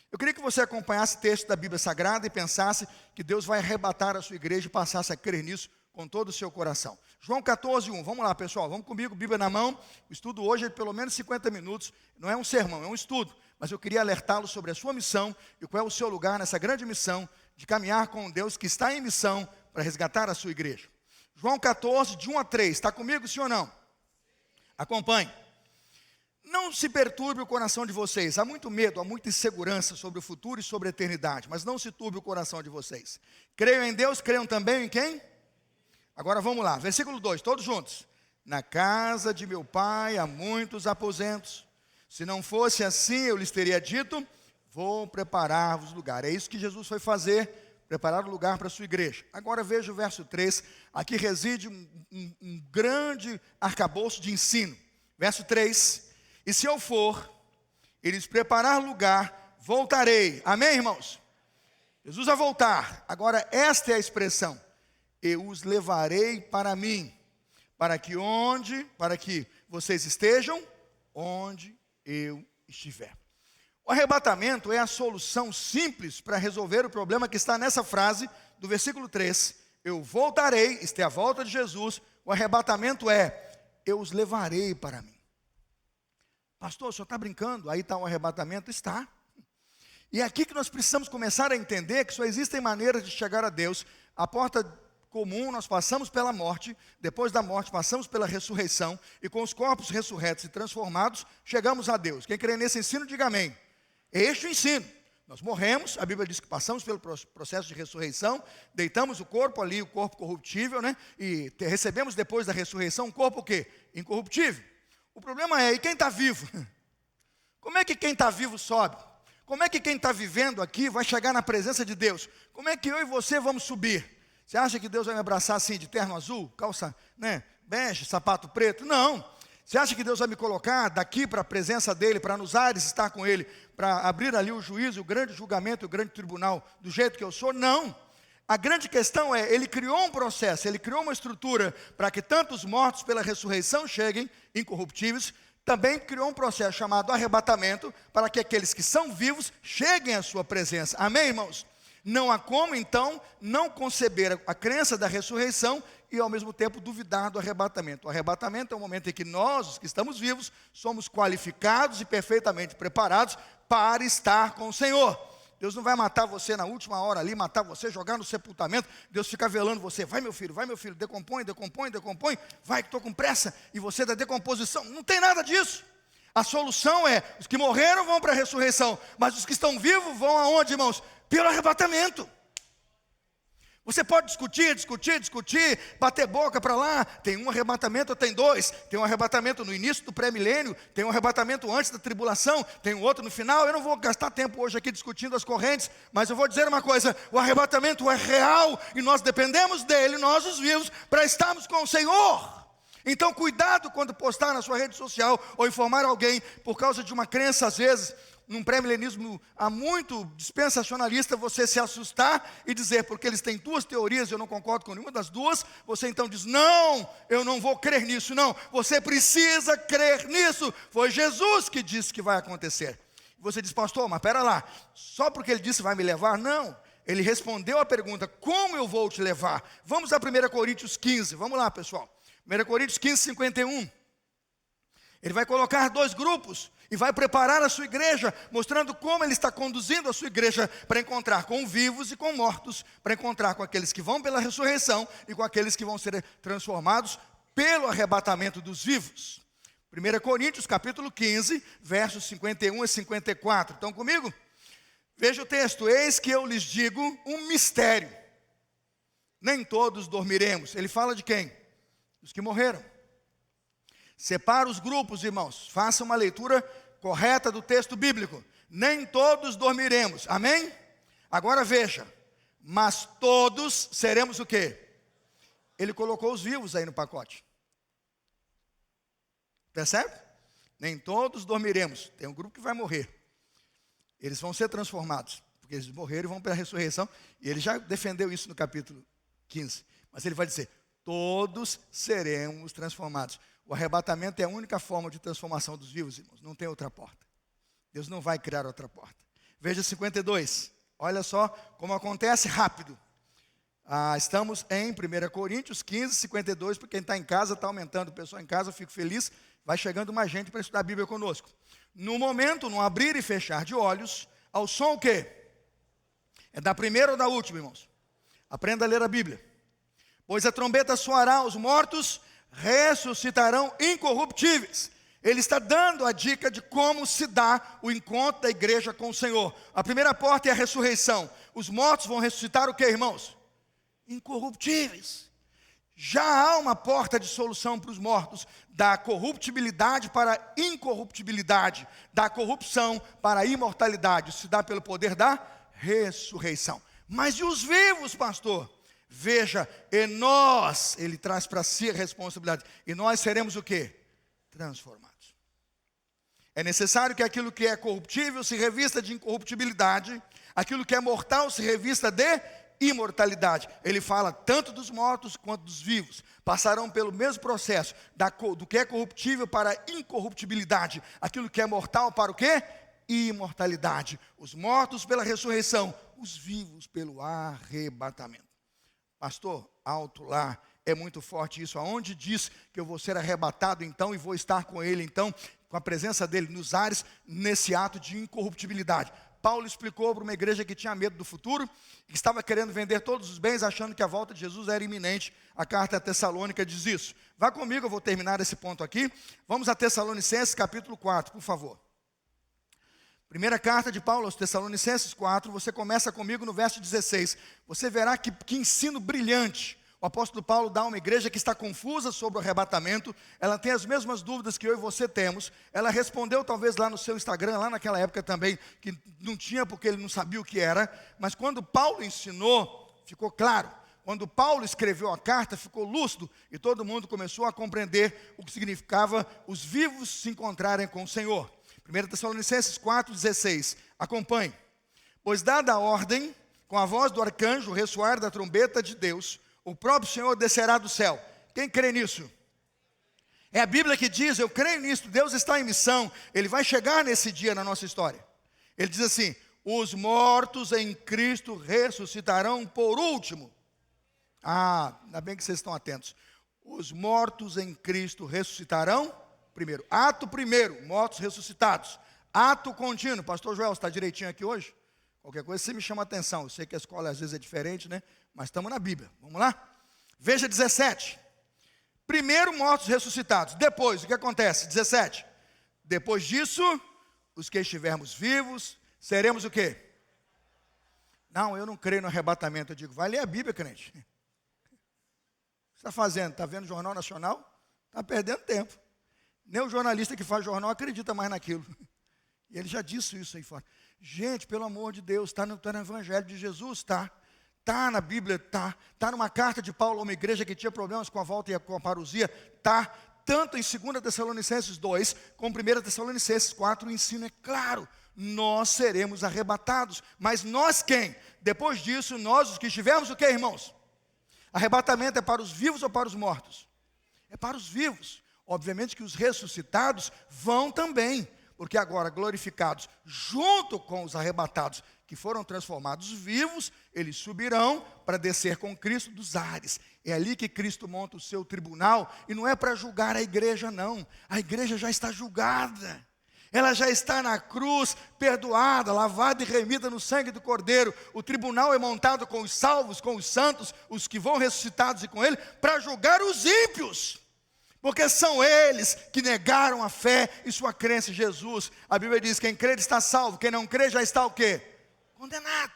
Eu queria que você acompanhasse o texto da Bíblia Sagrada e pensasse que Deus vai arrebatar a sua igreja e passasse a crer nisso com todo o seu coração. João 14:1, vamos lá pessoal, vamos comigo, Bíblia na mão. O estudo hoje é de pelo menos 50 minutos, não é um sermão, é um estudo. Mas eu queria alertá-lo sobre a sua missão e qual é o seu lugar nessa grande missão de caminhar com Deus que está em missão para resgatar a sua igreja. João 14, de 1 a 3, está comigo sim ou não? Acompanhe. Não se perturbe o coração de vocês. Há muito medo, há muita insegurança sobre o futuro e sobre a eternidade. Mas não se turbe o coração de vocês. Creiam em Deus, creiam também em quem? Agora vamos lá, versículo 2, todos juntos. Na casa de meu pai há muitos aposentos. Se não fosse assim, eu lhes teria dito, vou preparar-vos lugar. É isso que Jesus foi fazer, preparar o lugar para a sua igreja. Agora veja o verso 3. Aqui reside um grande arcabouço de ensino. Verso 3. E se eu for, e lhes preparar lugar, voltarei. Amém, irmãos? Jesus vai voltar. Agora, esta é a expressão. Eu os levarei para mim, para que vocês estejam onde eu estiver. O arrebatamento é a solução simples para resolver o problema que está nessa frase do versículo 3. Eu voltarei, isto é a volta de Jesus. O arrebatamento é, eu os levarei para mim. Pastor, o senhor está brincando? Aí está o arrebatamento? Está. E é aqui que nós precisamos começar a entender que só existem maneiras de chegar a Deus. A porta comum, nós passamos pela morte, depois da morte passamos pela ressurreição, e com os corpos ressurretos e transformados, chegamos a Deus. Quem crê nesse ensino, diga amém. Este é o ensino. Nós morremos, a Bíblia diz que passamos pelo processo de ressurreição, deitamos o corpo ali, o corpo corruptível, né? E recebemos depois da ressurreição um corpo o quê? Incorruptível. O problema é, e quem está vivo? Como é que quem está vivo sobe? Como é que quem está vivendo aqui vai chegar na presença de Deus? Como é que eu e você vamos subir? Você acha que Deus vai me abraçar assim, de terno azul, calça, né, bege, sapato preto? Não. Você acha que Deus vai me colocar daqui para a presença dEle, para nos ares estar com Ele, para abrir ali o juízo, o grande julgamento, o grande tribunal, do jeito que eu sou? Não. A grande questão é, Ele criou um processo, Ele criou uma estrutura para que tantos mortos pela ressurreição cheguem incorruptíveis. Também criou um processo chamado arrebatamento, para que aqueles que são vivos cheguem à sua presença. Amém, irmãos? Não há como, então, não conceber a crença da ressurreição e, ao mesmo tempo, duvidar do arrebatamento. O arrebatamento é o momento em que nós, os que estamos vivos, somos qualificados e perfeitamente preparados para estar com o Senhor. Deus não vai matar você na última hora ali, matar você, jogar no sepultamento. Deus fica velando você. Vai meu filho, decompõe, decompõe, decompõe. Vai que estou com pressa. E você da decomposição. Não tem nada disso. A solução é, os que morreram vão para a ressurreição. Mas os que estão vivos vão aonde, irmãos? Pelo arrebatamento. Você pode discutir, bater boca para lá. Tem um arrebatamento, tem dois. Tem um arrebatamento no início do pré-milênio, tem um arrebatamento antes da tribulação, tem um outro no final. Eu não vou gastar tempo hoje aqui discutindo as correntes, mas eu vou dizer uma coisa: o arrebatamento é real e nós dependemos dele, nós os vivos, para estarmos com o Senhor. Então cuidado quando postar na sua rede social ou informar alguém por causa de uma crença, às vezes, num pré-milenismo há muito dispensacionalista, você se assustar e dizer, porque eles têm duas teorias, eu não concordo com nenhuma das duas, você então diz, não, eu não vou crer nisso, não, você precisa crer nisso, foi Jesus que disse que vai acontecer. Você diz, pastor, mas pera lá, só porque ele disse vai me levar? Não, ele respondeu a pergunta, como eu vou te levar? Vamos a 1 Coríntios 15, vamos lá pessoal, 1 Coríntios 15, 51, Ele vai colocar 2 grupos e vai preparar a sua igreja, mostrando como ele está conduzindo a sua igreja para encontrar com vivos e com mortos, para encontrar com aqueles que vão pela ressurreição e com aqueles que vão ser transformados pelo arrebatamento dos vivos. 1 Coríntios capítulo 15, versos 51 a 54. Estão comigo? Veja o texto. Eis que eu lhes digo um mistério. Nem todos dormiremos. Ele fala de quem? Dos que morreram. Separa os grupos, irmãos. Faça uma leitura correta do texto bíblico. Nem todos dormiremos. Amém? Agora veja. Mas todos seremos o quê? Ele colocou os vivos aí no pacote. Percebe? Nem todos dormiremos. Tem um grupo que vai morrer. Eles vão ser transformados. Porque eles morreram e vão pela ressurreição. E ele já defendeu isso no capítulo 15. Mas ele vai dizer, todos seremos transformados. O arrebatamento é a única forma de transformação dos vivos, irmãos. Não tem outra porta. Deus não vai criar outra porta. Veja 52. Olha só como acontece rápido. Estamos em 1 Coríntios 15, 52. Para quem está em casa, está aumentando o pessoal em casa, eu fico feliz. Vai chegando mais gente para estudar a Bíblia conosco. No momento, no abrir e fechar de olhos, ao som o quê? É da primeira ou da última, irmãos? Aprenda a ler a Bíblia. Pois a trombeta soará, os mortos ressuscitarão incorruptíveis. Ele está dando a dica de como se dá o encontro da igreja com o Senhor. A primeira porta é a ressurreição. Os mortos vão ressuscitar o que, irmãos? Incorruptíveis. Já há uma porta de solução para os mortos, da corruptibilidade para a incorruptibilidade, da corrupção para a imortalidade. Isso se dá pelo poder da ressurreição. Mas e os vivos, pastor? Veja, e nós, ele traz para si a responsabilidade, e nós seremos o quê? Transformados. É necessário que aquilo que é corruptível se revista de incorruptibilidade, aquilo que é mortal se revista de imortalidade. Ele fala tanto dos mortos quanto dos vivos, passarão pelo mesmo processo, do que é corruptível para a incorruptibilidade, aquilo que é mortal para o quê? Imortalidade. Os mortos pela ressurreição, os vivos pelo arrebatamento. Pastor, alto lá, é muito forte isso. Aonde diz que eu vou ser arrebatado então e vou estar com ele então, com a presença dele nos ares, nesse ato de incorruptibilidade? Paulo explicou para uma igreja que tinha medo do futuro, que estava querendo vender todos os bens, achando que a volta de Jesus era iminente. A carta a Tessalônica diz isso. Vá comigo, eu vou terminar esse ponto aqui. Vamos a Tessalonicenses capítulo 4, por favor. Primeira carta de Paulo aos Tessalonicenses 4, você começa comigo no verso 16. Você verá que ensino brilhante. O apóstolo Paulo dá a uma igreja que está confusa sobre o arrebatamento. Ela tem as mesmas dúvidas que eu e você temos. Ela respondeu talvez lá no seu Instagram, lá naquela época também, que não tinha porque ele não sabia o que era. Mas quando Paulo ensinou, ficou claro. Quando Paulo escreveu a carta, ficou lúcido. E todo mundo começou a compreender o que significava os vivos se encontrarem com o Senhor. 1 Tessalonicenses 4,16, acompanhe. Pois dada a ordem, com a voz do arcanjo, o ressoar da trombeta de Deus, o próprio Senhor descerá do céu. Quem crê nisso? É a Bíblia que diz, eu creio nisso, Deus está em missão, Ele vai chegar nesse dia na nossa história. Ele diz assim, os mortos em Cristo ressuscitarão por último. Ainda bem que vocês estão atentos. Os mortos em Cristo ressuscitarão primeiro. Ato primeiro, mortos ressuscitados. Ato contínuo. Pastor Joel, você está direitinho aqui hoje? Qualquer coisa você me chama a atenção. Eu sei que a escola às vezes é diferente, né? Mas estamos na Bíblia. Vamos lá? Veja 17. Primeiro, mortos ressuscitados. Depois, o que acontece? 17. Depois disso, os que estivermos vivos, seremos o quê? Não, eu não creio no arrebatamento. Eu digo, vai ler a Bíblia, crente. O que você está fazendo? Está vendo o Jornal Nacional? Está perdendo tempo. Nem o jornalista que faz jornal acredita mais naquilo. E ele já disse isso aí fora. Gente, pelo amor de Deus, está no Evangelho de Jesus? Está na Bíblia? Está numa carta de Paulo a uma igreja que tinha problemas com a volta e com a parousia? Está. Tanto em 2 Tessalonicenses 2, como 1 Tessalonicenses 4, o ensino é claro. Nós seremos arrebatados. Mas nós quem? Depois disso, nós os que estivermos o quê, irmãos? Arrebatamento é para os vivos ou para os mortos? É para os vivos. Obviamente que os ressuscitados vão também, Porque agora, glorificados junto com os arrebatados, que foram transformados vivos, eles subirão para descer com Cristo dos ares. É ali que Cristo monta o seu tribunal, e não é para julgar a igreja, não. A igreja já está julgada. Ela já está na cruz, perdoada, lavada e remida no sangue do Cordeiro. O tribunal é montado com os salvos, com os santos, os que vão ressuscitados e com ele, para julgar os ímpios. Porque são eles que negaram a fé e sua crença em Jesus. A Bíblia diz, quem crer está salvo, quem não crer já está o quê? Condenado.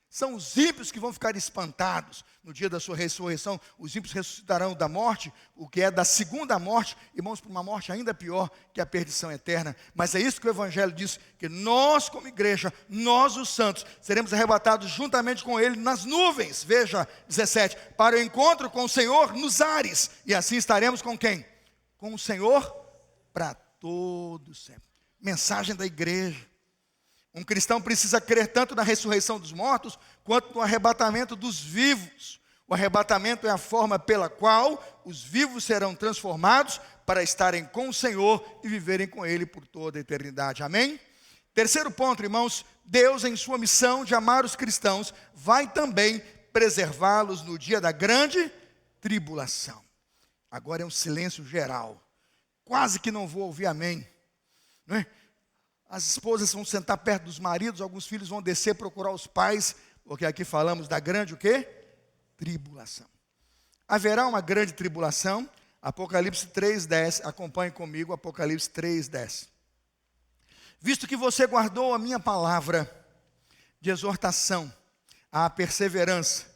São os ímpios que vão ficar espantados. No dia da sua ressurreição, os ímpios ressuscitarão da morte, o que é da segunda morte, e vamos para uma morte ainda pior, que é a perdição eterna. Mas é isso que o Evangelho diz, que nós como igreja, nós os santos, seremos arrebatados juntamente com ele nas nuvens. Veja, 17, para o encontro com o Senhor nos ares. E assim estaremos com quem? Com o Senhor para todo sempre. Mensagem da igreja. Um cristão precisa crer tanto na ressurreição dos mortos, quanto no arrebatamento dos vivos. O arrebatamento é a forma pela qual os vivos serão transformados para estarem com o Senhor e viverem com Ele por toda a eternidade. Amém? Terceiro ponto, irmãos, Deus em sua missão de amar os cristãos, vai também preservá-los no dia da grande tribulação. Agora é um silêncio geral. Quase que não vou ouvir amém. Não é? As esposas vão sentar perto dos maridos, alguns filhos vão descer procurar os pais, porque aqui falamos da grande o quê? Tribulação. Haverá uma grande tribulação, Apocalipse 3:10, acompanhe comigo, Apocalipse 3:10. Visto que você guardou a minha palavra de exortação à perseverança,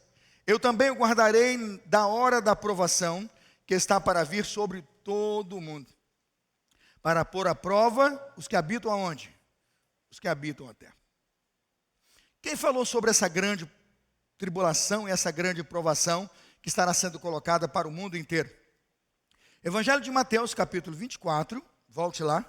eu também o guardarei da hora da provação, que está para vir sobre todo o mundo, para pôr à prova os que habitam aonde? Os que habitam a terra. Quem falou sobre essa grande tribulação e essa grande provação que estará sendo colocada para o mundo inteiro? Evangelho de Mateus, capítulo 24, volte lá.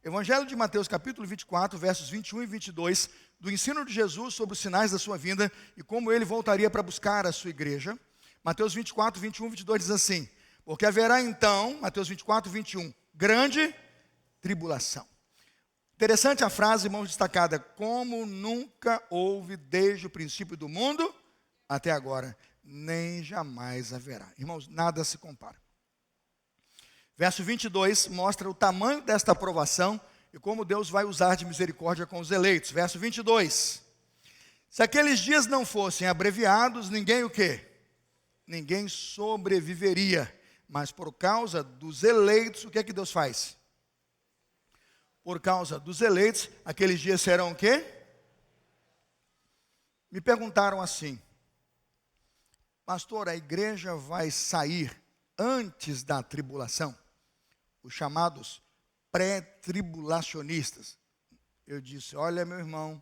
Evangelho de Mateus, capítulo 24, versos 21 e 22, do ensino de Jesus sobre os sinais da sua vinda e como ele voltaria para buscar a sua igreja. Mateus 24, 21 e 22 diz assim: porque haverá então, Mateus 24, 21, grande tribulação. Interessante a frase, irmãos, destacada, como nunca houve desde o princípio do mundo até agora, nem jamais haverá. Irmãos, nada se compara. Verso 22 mostra o tamanho desta aprovação e como Deus vai usar de misericórdia com os eleitos. Verso 22. Se aqueles dias não fossem abreviados, ninguém o quê? Ninguém sobreviveria. Mas por causa dos eleitos, o que é que Deus faz? Por causa dos eleitos, aqueles dias serão o quê? Me perguntaram assim: pastor, a igreja vai sair antes da tribulação? Os chamados pré-tribulacionistas. Eu disse: olha, meu irmão,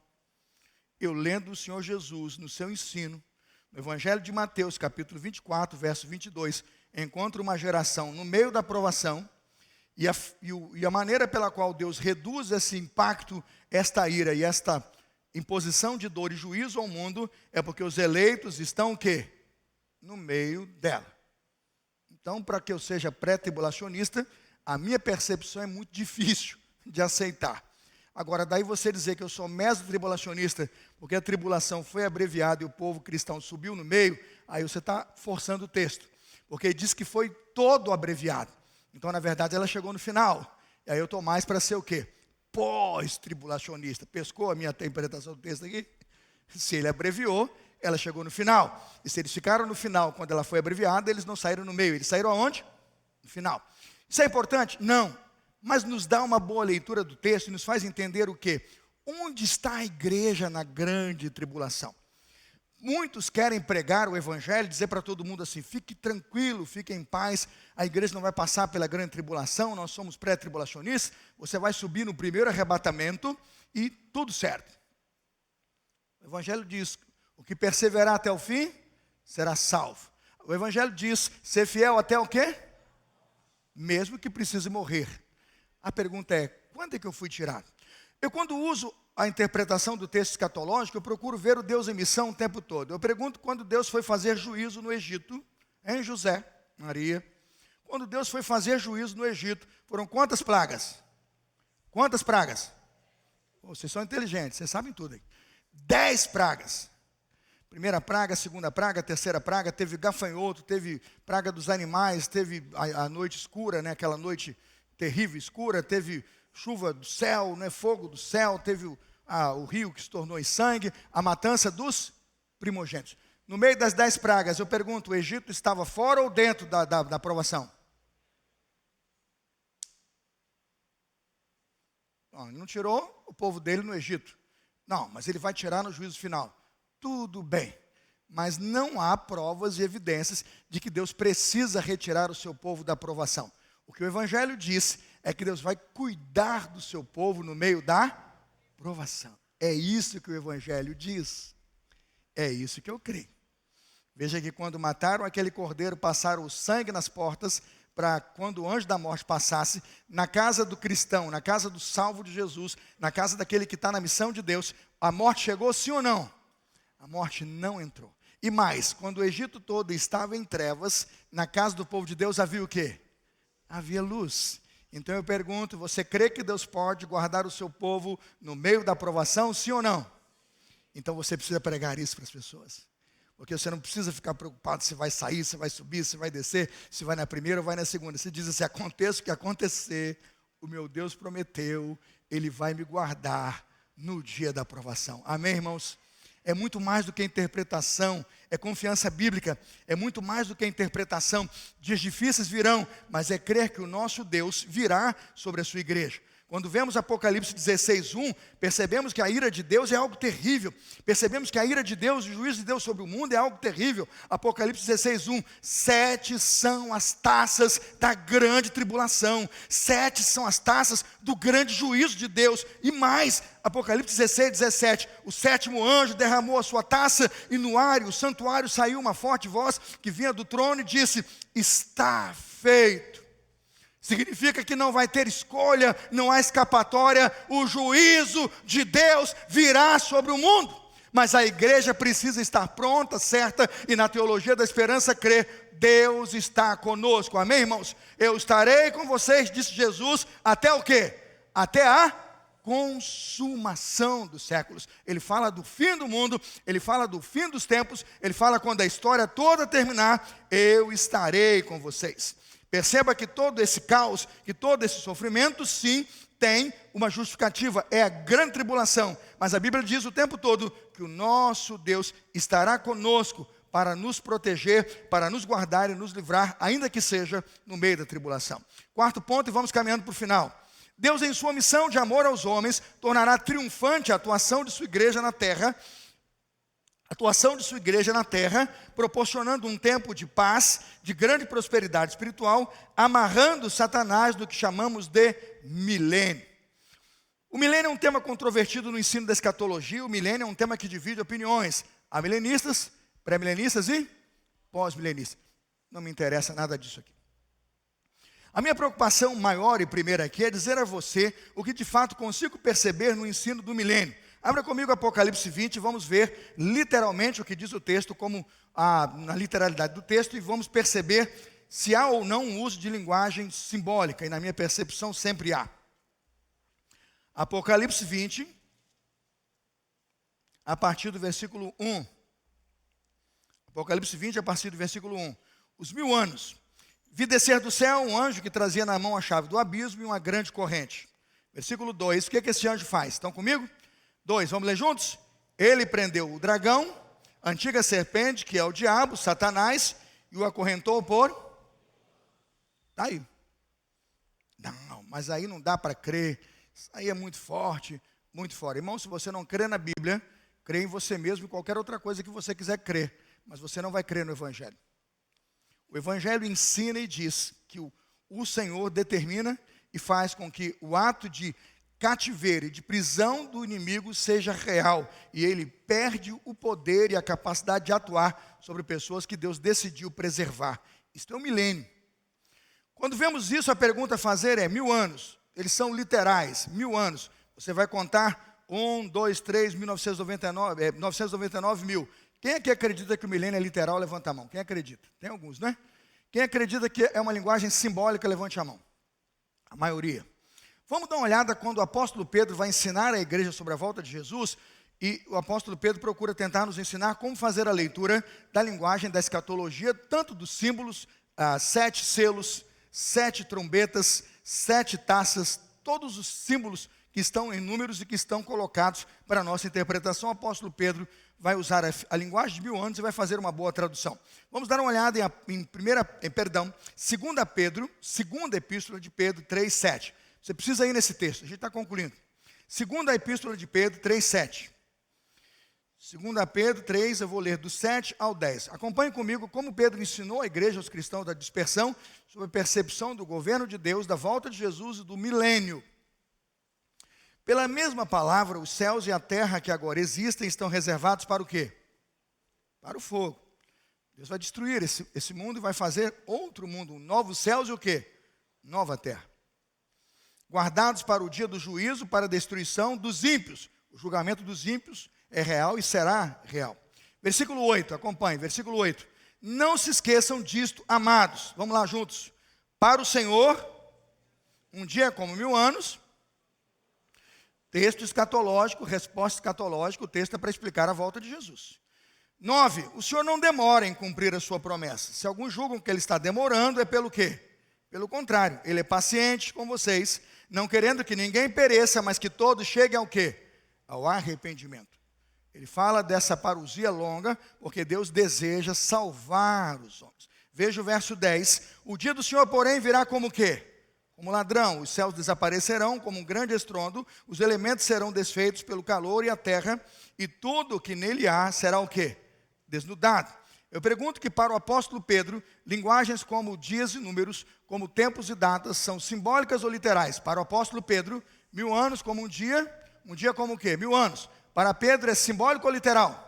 eu lendo o Senhor Jesus no seu ensino, no Evangelho de Mateus, capítulo 24, verso 22, encontra uma geração no meio da provação, e a maneira pela qual Deus reduz esse impacto, esta ira e esta imposição de dor e juízo ao mundo, é porque os eleitos estão o quê? No meio dela. Então, para que eu seja pré-tribulacionista, a minha percepção é muito difícil de aceitar. Agora, daí você dizer que eu sou meso-tribulacionista, porque a tribulação foi abreviada e o povo cristão subiu no meio, aí você está forçando o texto. Porque diz que foi todo abreviado. Então, na verdade, ela chegou no final. E aí eu estou mais para ser o quê? Pós-tribulacionista. Pescou a minha interpretação do texto aqui? Se ele abreviou, ela chegou no final. E se eles ficaram no final, quando ela foi abreviada, eles não saíram no meio. Eles saíram aonde? No final. Isso é importante? Não. Mas nos dá uma boa leitura do texto e nos faz entender o quê? Onde está a igreja na grande tribulação? Muitos querem pregar o evangelho, dizer para todo mundo assim: fique tranquilo, fique em paz, a igreja não vai passar pela grande tribulação, nós somos pré-tribulacionistas, você vai subir no primeiro arrebatamento e tudo certo. O evangelho diz: o que perseverar até o fim, será salvo. O evangelho diz: ser fiel até o quê? Mesmo que precise morrer. A pergunta é: quando é que eu fui tirado? Eu, quando uso a interpretação do texto escatológico, eu procuro ver o Deus em missão o tempo todo. Eu pergunto quando Deus foi fazer juízo no Egito, em José, Maria. Quando Deus foi fazer juízo no Egito, foram quantas plagas? Quantas pragas? Vocês são inteligentes, vocês sabem tudo aí. 10 pragas. Primeira praga, segunda praga, terceira praga, teve gafanhoto, teve praga dos animais, teve a noite escura, né? Aquela noite terrível, escura, teve chuva do céu, né? Fogo do céu, teve o rio que se tornou em sangue, a matança dos primogênitos. No meio das 10 pragas, eu pergunto, o Egito estava fora ou dentro da provação? Não, ele não tirou o povo dele no Egito. Não, mas ele vai tirar no juízo final. Tudo bem, mas não há provas e evidências de que Deus precisa retirar o seu povo da provação. O que o Evangelho diz é que Deus vai cuidar do seu povo no meio da provação. É isso que o Evangelho diz. É isso que eu creio. Veja que quando mataram aquele cordeiro, passaram o sangue nas portas, para quando o anjo da morte passasse, na casa do cristão, na casa do salvo de Jesus, na casa daquele que está na missão de Deus, a morte chegou sim ou não? A morte não entrou. E mais, quando o Egito todo estava em trevas, na casa do povo de Deus havia o quê? Havia luz. Então eu pergunto, você crê que Deus pode guardar o seu povo no meio da provação, sim ou não? Então você precisa pregar isso para as pessoas. Porque você não precisa ficar preocupado se vai sair, se vai subir, se vai descer, se vai na primeira ou vai na segunda. Você diz assim, aconteça o que acontecer, o meu Deus prometeu, Ele vai me guardar no dia da provação. Amém, irmãos? É muito mais do que interpretação, é confiança bíblica, é muito mais do que interpretação. Dias difíceis virão, mas é crer que o nosso Deus virá sobre a sua igreja. Quando vemos Apocalipse 16:1, percebemos que a ira de Deus é algo terrível. Percebemos que a ira de Deus, o juízo de Deus sobre o mundo é algo terrível. Apocalipse 16:1, 7 são as taças da grande tribulação. 7 são as taças do grande juízo de Deus. E mais, Apocalipse 16:17, o 7º anjo derramou a sua taça e no ar, o santuário, saiu uma forte voz que vinha do trono e disse, está feito. Significa que não vai ter escolha, não há escapatória, o juízo de Deus virá sobre o mundo. Mas a igreja precisa estar pronta, certa, e na teologia da esperança crer, Deus está conosco, amém, irmãos? Eu estarei com vocês, disse Jesus, até o quê? Até a consumação dos séculos. Ele fala do fim do mundo, ele fala do fim dos tempos, ele fala quando a história toda terminar, eu estarei com vocês. Perceba que todo esse caos, que todo esse sofrimento, sim, tem uma justificativa, é a grande tribulação. Mas a Bíblia diz o tempo todo que o nosso Deus estará conosco para nos proteger, para nos guardar e nos livrar, ainda que seja no meio da tribulação. Quarto ponto, e vamos caminhando para o final. Deus, em sua missão de amor aos homens, tornará triunfante a atuação de sua igreja na terra, proporcionando um tempo de paz, de grande prosperidade espiritual, amarrando Satanás no que chamamos de milênio. O milênio é um tema controvertido no ensino da escatologia, o milênio é um tema que divide opiniões. Há milenistas, pré-milenistas e pós-milenistas. Não me interessa nada disso aqui. A minha preocupação maior e primeira aqui é dizer a você o que de fato consigo perceber no ensino do milênio. Abra comigo Apocalipse 20 e vamos ver literalmente o que diz o texto, como na literalidade do texto, e vamos perceber se há ou não um uso de linguagem simbólica, e na minha percepção sempre há. Apocalipse 20, a partir do versículo 1. Apocalipse 20, a partir do versículo 1. Os 1000 anos. Vi descer do céu um anjo que trazia na mão a chave do abismo e uma grande corrente. Versículo 2. O que esse anjo faz? Estão comigo? 2, vamos ler juntos? Ele prendeu o dragão, a antiga serpente, que é o diabo, Satanás, e o acorrentou por... Está aí. Não, mas aí não dá para crer. Isso aí é muito forte, muito fora. Irmão, se você não crê na Bíblia, crê em você mesmo e qualquer outra coisa que você quiser crer. Mas você não vai crer no Evangelho. O Evangelho ensina e diz que o Senhor determina e faz com que o ato de cativeiro e de prisão do inimigo seja real, e ele perde o poder e a capacidade de atuar sobre pessoas que Deus decidiu preservar. Isto é um milênio. Quando vemos isso, a pergunta a fazer é 1000 anos. Eles são literais, 1000 anos. Você vai contar 1, 2, 3, 1999, 999 mil. Quem é que acredita que o milênio é literal? Levanta a mão. Quem acredita? Tem alguns, né? Quem acredita que é uma linguagem simbólica? Levante a mão. A maioria. Vamos dar uma olhada quando o apóstolo Pedro vai ensinar a igreja sobre a volta de Jesus, e o apóstolo Pedro procura tentar nos ensinar como fazer a leitura da linguagem da escatologia, tanto dos símbolos, 7 selos, 7 trombetas, 7 taças, todos os símbolos que estão em números e que estão colocados para a nossa interpretação. O apóstolo Pedro vai usar a linguagem de 1000 anos e vai fazer uma boa tradução. Vamos dar uma olhada em 2 Pedro, segunda epístola de Pedro 3:7. Você precisa ir nesse texto, a gente está concluindo. Segunda epístola de Pedro 3:7. 2 Pedro 3, eu vou ler do 7 ao 10. Acompanhe comigo como Pedro ensinou a igreja, aos cristãos da dispersão, sobre a percepção do governo de Deus, da volta de Jesus e do milênio. Pela mesma palavra, os céus e a terra que agora existem estão reservados para o quê? Para o fogo. Deus vai destruir esse mundo e vai fazer outro mundo, novos céus e o quê? Nova terra. Guardados para o dia do juízo, para a destruição dos ímpios. O julgamento dos ímpios é real e será real. Versículo 8, acompanhe, versículo 8. Não se esqueçam disto, amados. Vamos lá juntos. Para o Senhor, um dia é como 1000 anos. Texto escatológico, resposta escatológica, o texto é para explicar a volta de Jesus. 9, o Senhor não demora em cumprir a sua promessa. Se alguns julgam que ele está demorando, é pelo quê? Pelo contrário, ele é paciente com vocês, não querendo que ninguém pereça, mas que todos cheguem ao quê? Ao arrependimento. Ele fala dessa parousia longa, porque Deus deseja salvar os homens. Veja o verso 10. O dia do Senhor, porém, virá como o quê? Como ladrão. Os céus desaparecerão como um grande estrondo, os elementos serão desfeitos pelo calor e a terra, e tudo o que nele há será o quê? Desnudado. Eu pergunto que para o apóstolo Pedro, linguagens como dias e números, como tempos e datas, são simbólicas ou literais? Para o apóstolo Pedro, 1000 anos como um dia como o quê? 1000 anos. Para Pedro é simbólico ou literal?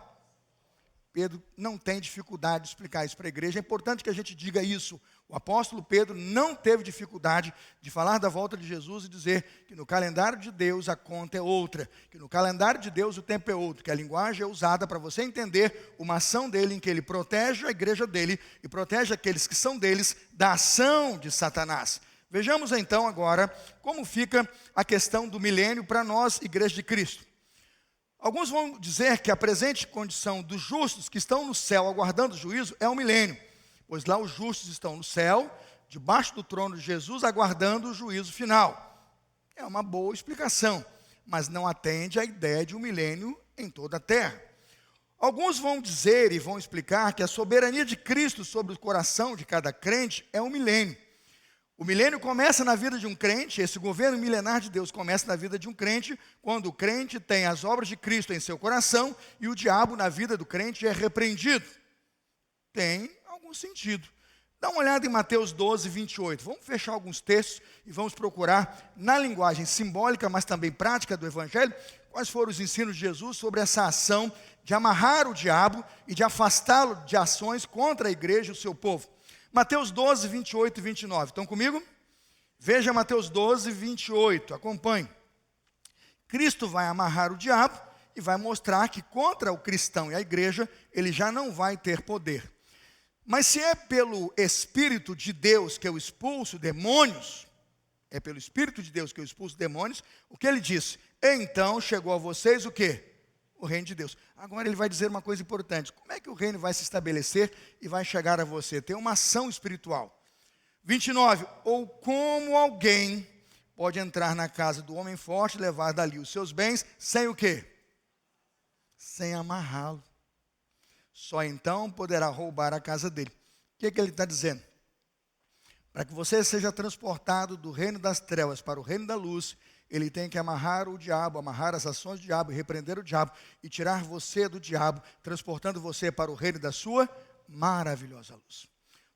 Pedro não tem dificuldade de explicar isso para a igreja. É importante que a gente diga isso. O apóstolo Pedro não teve dificuldade de falar da volta de Jesus e dizer que no calendário de Deus a conta é outra, que no calendário de Deus o tempo é outro, que a linguagem é usada para você entender uma ação dele em que ele protege a igreja dele e protege aqueles que são deles da ação de Satanás. Vejamos então agora como fica a questão do milênio para nós, igreja de Cristo. Alguns vão dizer que a presente condição dos justos que estão no céu aguardando o juízo é o milênio, pois lá os justos estão no céu, debaixo do trono de Jesus, aguardando o juízo final. É uma boa explicação, mas não atende à ideia de um milênio em toda a terra. Alguns vão dizer e vão explicar que a soberania de Cristo sobre o coração de cada crente é um milênio. O milênio começa na vida de um crente, esse governo milenar de Deus começa na vida de um crente, quando o crente tem as obras de Cristo em seu coração e o diabo na vida do crente é repreendido. Tem algum sentido. Dá uma olhada em Mateus 12, 28. Vamos fechar alguns textos e vamos procurar, na linguagem simbólica, mas também prática do Evangelho, quais foram os ensinos de Jesus sobre essa ação de amarrar o diabo e de afastá-lo de ações contra a igreja e o seu povo. Mateus 12, 28 e 29. Estão comigo? Veja Mateus 12, 28. Acompanhe. Cristo vai amarrar o diabo e vai mostrar que contra o cristão e a igreja, ele já não vai ter poder. Mas se é pelo Espírito de Deus que eu expulso demônios, é pelo Espírito de Deus que eu expulso demônios, o que ele disse? Então chegou a vocês o quê? O reino de Deus. Agora ele vai dizer uma coisa importante. Como é que o reino vai se estabelecer e vai chegar a você? Tem uma ação espiritual. 29. Ou como alguém pode entrar na casa do homem forte e levar dali os seus bens, sem o quê? Sem amarrá-lo. Só então poderá roubar a casa dele. O que ele está dizendo? Para que você seja transportado do reino das trevas para o reino da luz, ele tem que amarrar o diabo, amarrar as ações do diabo, repreender o diabo e tirar você do diabo, transportando você para o reino da sua maravilhosa luz.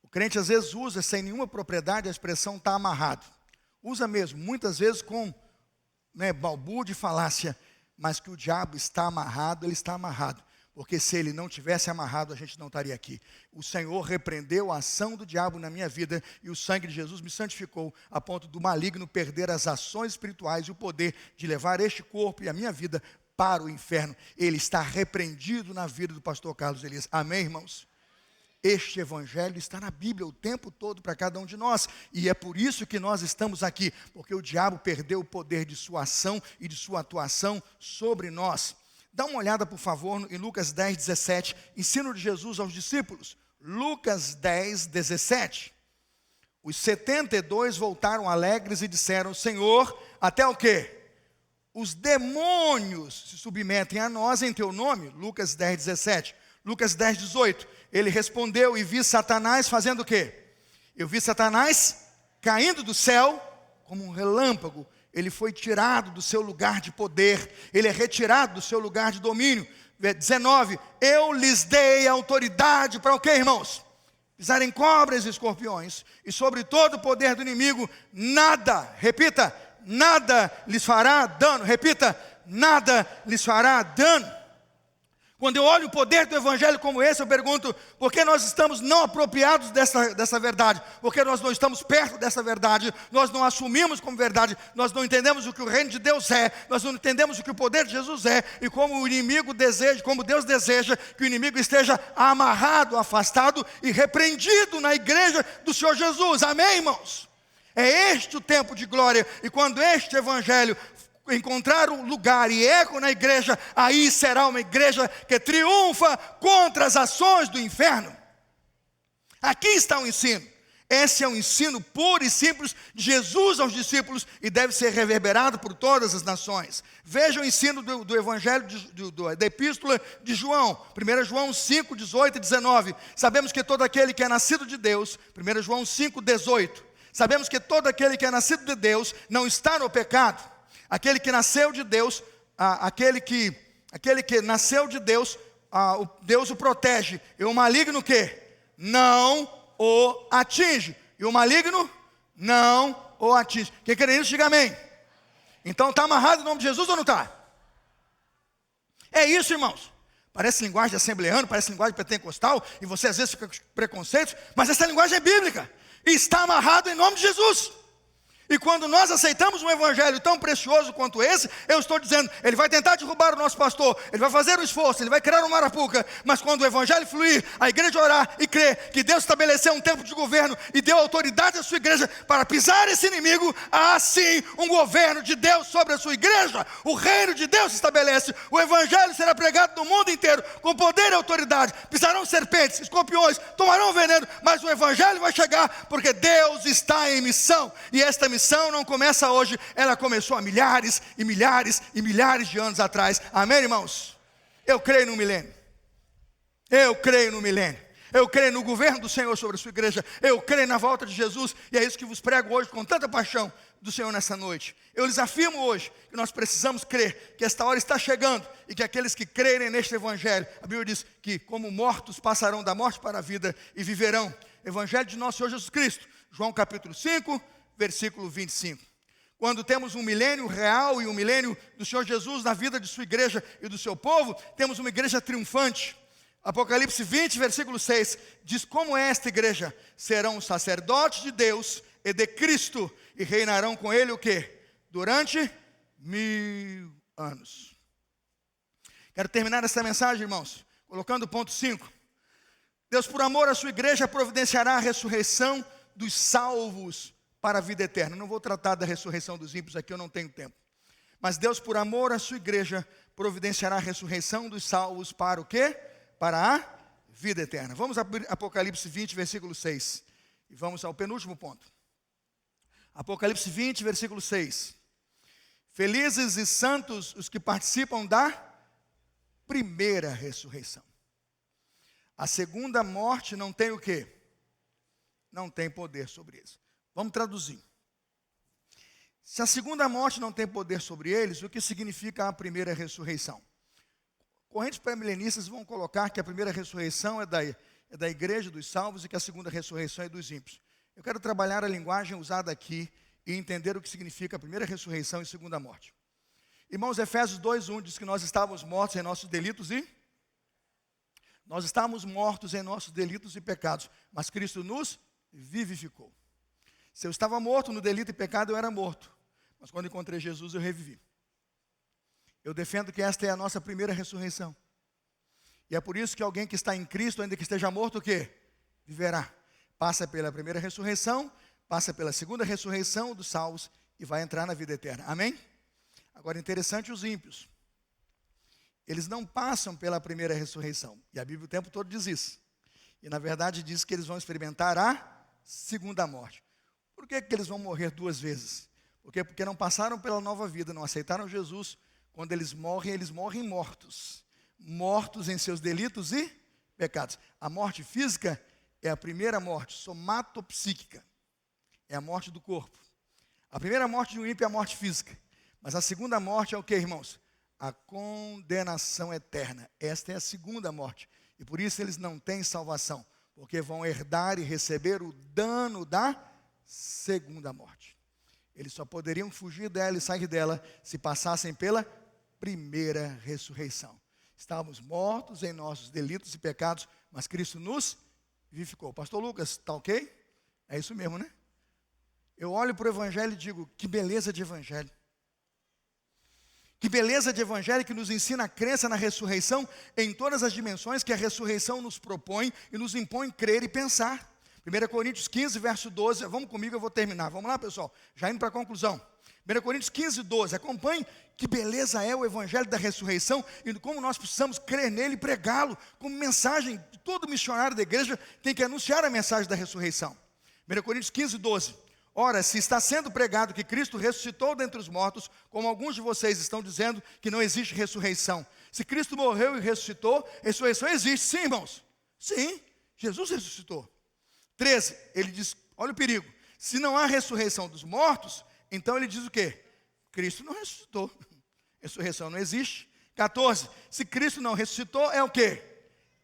O crente às vezes usa sem nenhuma propriedade a expressão está amarrado. Usa mesmo, muitas vezes com balbúrdia de falácia, mas que o diabo está amarrado, ele está amarrado. Porque se ele não tivesse amarrado, a gente não estaria aqui. O Senhor repreendeu a ação do diabo na minha vida e o sangue de Jesus me santificou a ponto do maligno perder as ações espirituais e o poder de levar este corpo e a minha vida para o inferno. Ele está repreendido na vida do pastor Carlos Elias. Amém, irmãos? Este evangelho está na Bíblia o tempo todo para cada um de nós. E é por isso que nós estamos aqui, porque o diabo perdeu o poder de sua ação e de sua atuação sobre nós. Dá uma olhada, por favor, em Lucas 10, 17, ensino de Jesus aos discípulos. Lucas 10, 17. Os 72 voltaram alegres e disseram: Senhor, até o quê? Os demônios se submetem a nós em teu nome. Lucas 10, 17. Lucas 10, 18. Ele respondeu: e vi Satanás fazendo o quê? Eu vi Satanás caindo do céu como um relâmpago. Ele foi tirado do seu lugar de poder. Ele é retirado do seu lugar de domínio. 19. Eu lhes dei autoridade para o quê, irmãos? Pisarem cobras e escorpiões. E sobre todo o poder do inimigo, nada, repita, nada lhes fará dano. Repita, nada lhes fará dano. Quando eu olho o poder do evangelho como esse, eu pergunto: por que nós estamos não apropriados dessa verdade? Por que nós não estamos perto dessa verdade? Nós não assumimos como verdade, nós não entendemos o que o reino de Deus é, nós não entendemos o que o poder de Jesus é, e como o inimigo deseja, como Deus deseja que o inimigo esteja amarrado, afastado e repreendido na igreja do Senhor Jesus. Amém, irmãos? É este o tempo de glória, e quando este evangelho encontrar um lugar e eco na igreja, aí será uma igreja que triunfa contra as ações do inferno. Aqui está o ensino. Esse é o ensino puro e simples de Jesus aos discípulos e deve ser reverberado por todas as nações. Veja o ensino do evangelho, da epístola de João, 1 João 5, 18 e 19. Sabemos que todo aquele que é nascido de Deus, 1 João 5, 18. Sabemos que todo aquele que é nascido de Deus não está no pecado. Aquele que nasceu de Deus, aquele que nasceu de Deus, Deus o protege. E o maligno o quê? Não o atinge. E o maligno não o atinge. Quem crê nisso, diga amém. Então está amarrado em nome de Jesus ou não está? É isso, irmãos. Parece linguagem de assembleano, parece linguagem pentecostal, e você às vezes fica com preconceitos, mas essa linguagem é bíblica. E está amarrado em nome de Jesus. E quando nós aceitamos um evangelho tão precioso quanto esse, eu estou dizendo, ele vai tentar derrubar o nosso pastor, ele vai fazer um esforço, ele vai criar uma arapuca, mas quando o evangelho fluir, a igreja orar e crer que Deus estabeleceu um tempo de governo e deu autoridade à sua igreja para pisar esse inimigo, há sim um governo de Deus sobre a sua igreja. O reino de Deus se estabelece, o evangelho será pregado no mundo inteiro, com poder e autoridade. Pisarão serpentes, escorpiões, tomarão veneno, mas o evangelho vai chegar, porque Deus está em missão, e esta missão não começa hoje, ela começou há milhares e milhares e milhares de anos atrás. Amém, irmãos? Eu creio no milênio. Eu creio no milênio. Eu creio no governo do Senhor sobre a sua igreja. Eu creio na volta de Jesus. E é isso que vos prego hoje com tanta paixão do Senhor nessa noite. Eu lhes afirmo hoje que nós precisamos crer que esta hora está chegando e que aqueles que crerem neste evangelho, a Bíblia diz que como mortos passarão da morte para a vida e viverão. Evangelho de nosso Senhor Jesus Cristo. João capítulo 5, versículo 25. Quando temos um milênio real e um milênio do Senhor Jesus na vida de sua igreja e do seu povo, temos uma igreja triunfante. Apocalipse 20, versículo 6, diz como é esta igreja: serão sacerdotes de Deus e de Cristo, e reinarão com ele o quê? Durante 1000 anos. Quero terminar essa mensagem, irmãos, colocando o ponto 5. Deus, por amor à sua igreja, providenciará a ressurreição dos salvos para a vida eterna. Não vou tratar da ressurreição dos ímpios aqui, eu não tenho tempo. Mas Deus, por amor à sua igreja, providenciará a ressurreição dos salvos para o quê? Para a vida eterna. Vamos a Apocalipse 20, versículo 6. E vamos ao penúltimo ponto. Apocalipse 20, versículo 6. Felizes e santos os que participam da primeira ressurreição. A segunda morte não tem o quê? Não tem poder sobre eles. Vamos traduzir. Se a segunda morte não tem poder sobre eles, o que significa a primeira ressurreição? Correntes pré-milenistas vão colocar que a primeira ressurreição é da igreja dos salvos e que a segunda ressurreição é dos ímpios. Eu quero trabalhar a linguagem usada aqui e entender o que significa a primeira ressurreição e segunda morte. Irmãos, Efésios 2:1 diz que nós estávamos mortos em nossos delitos e... Nós estávamos mortos em nossos delitos e pecados, mas Cristo nos vivificou. Se eu estava morto no delito e pecado, eu era morto. Mas quando encontrei Jesus, eu revivi. Eu defendo que esta é a nossa primeira ressurreição. E é por isso que alguém que está em Cristo, ainda que esteja morto, o quê? viverá. Passa pela primeira ressurreição, passa pela segunda ressurreição dos salvos e vai entrar na vida eterna. Amém? Agora, interessante os ímpios. Eles não passam pela primeira ressurreição. E a Bíblia o tempo todo diz isso. E na verdade diz que eles vão experimentar a segunda morte. Por que eles vão morrer duas vezes? Porque não passaram pela nova vida, não aceitaram Jesus. Quando eles morrem mortos. Mortos em seus delitos e pecados. A morte física é a primeira morte, somatopsíquica. É a morte do corpo. A primeira morte de um ímpio é a morte física. Mas a segunda morte é o que, irmãos? A condenação eterna. Esta é a segunda morte. E por isso eles não têm salvação. Porque vão herdar e receber o dano da segunda morte. Eles só poderiam fugir dela e sair dela se passassem pela primeira ressurreição. Estávamos mortos em nossos delitos e pecados, mas Cristo nos vivificou. Pastor Lucas, está ok? É isso mesmo, né? Eu olho para o Evangelho e digo, que beleza de Evangelho. Que beleza de Evangelho que nos ensina a crença na ressurreição em todas as dimensões que a ressurreição nos propõe e nos impõe crer e pensar. 1 Coríntios 15, verso 12, vamos comigo, eu vou terminar. Vamos lá, pessoal, já indo para a conclusão. 1 Coríntios 15, 12, acompanhe que beleza é o Evangelho da ressurreição e como nós precisamos crer nele e pregá-lo como mensagem. Todo missionário da igreja tem que anunciar a mensagem da ressurreição. 1 Coríntios 15, 12. Ora, se está sendo pregado que Cristo ressuscitou dentre os mortos, como alguns de vocês estão dizendo que não existe ressurreição. Se Cristo morreu e ressuscitou, ressurreição existe. Sim, irmãos. Sim, Jesus ressuscitou. 13, ele diz, olha o perigo. Se não há ressurreição dos mortos, então ele diz o quê? Cristo não ressuscitou. Ressurreição não existe. 14, se Cristo não ressuscitou, é o quê?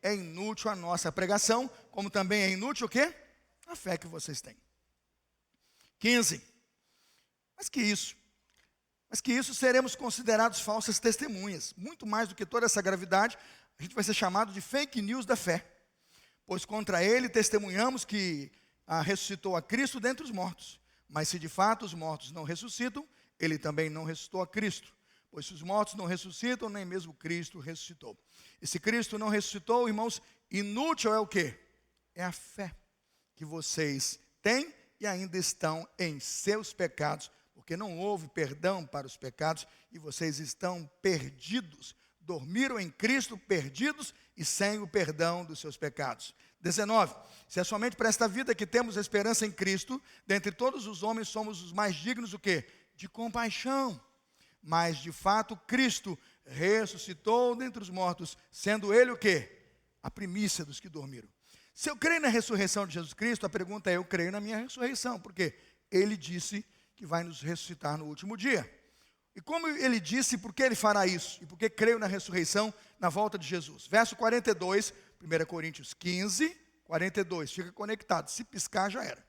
É inútil a nossa pregação, como também é inútil o quê? A fé que vocês têm. 15, mas que isso seremos considerados falsas testemunhas. Muito mais do que toda essa gravidade, a gente vai ser chamado de fake news da fé. Pois contra ele testemunhamos que ressuscitou a Cristo dentre os mortos. Mas se de fato os mortos não ressuscitam, ele também não ressuscitou a Cristo. Pois se os mortos não ressuscitam, nem mesmo Cristo ressuscitou. E se Cristo não ressuscitou, irmãos, inútil é o quê? É a fé que vocês têm e ainda estão em seus pecados, porque não houve perdão para os pecados e vocês estão perdidos. Dormiram em Cristo, perdidos e sem o perdão dos seus pecados. 19. Se é somente para esta vida que temos esperança em Cristo, dentre todos os homens somos os mais dignos o quê? De compaixão. Mas de fato Cristo ressuscitou dentre os mortos, sendo ele o quê? A primícia dos que dormiram. Se eu creio na ressurreição de Jesus Cristo, a pergunta é, eu creio na minha ressurreição, porque ele disse que vai nos ressuscitar no último dia. E como ele disse, por que ele fará isso? E por que creio na ressurreição, na volta de Jesus? Verso 42, 1 Coríntios 15, 42. Fica conectado, se piscar já era.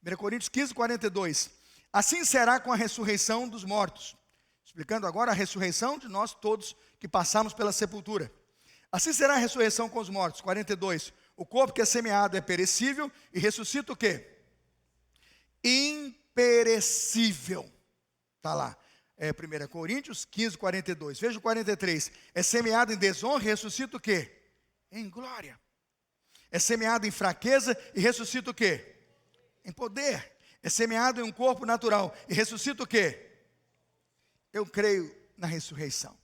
1 Coríntios 15, 42. Assim será com a ressurreição dos mortos. Explicando agora a ressurreição de nós todos que passamos pela sepultura. Assim será a ressurreição com os mortos. 42. O corpo que é semeado é perecível e ressuscita o quê? Imperecível. Está lá. 1 Coríntios 15, 42. Veja o 43. É semeado em desonra e ressuscita o quê? Em glória. É semeado em fraqueza e ressuscita o quê? Em poder. É semeado em um corpo natural e ressuscita o quê? Eu creio na ressurreição.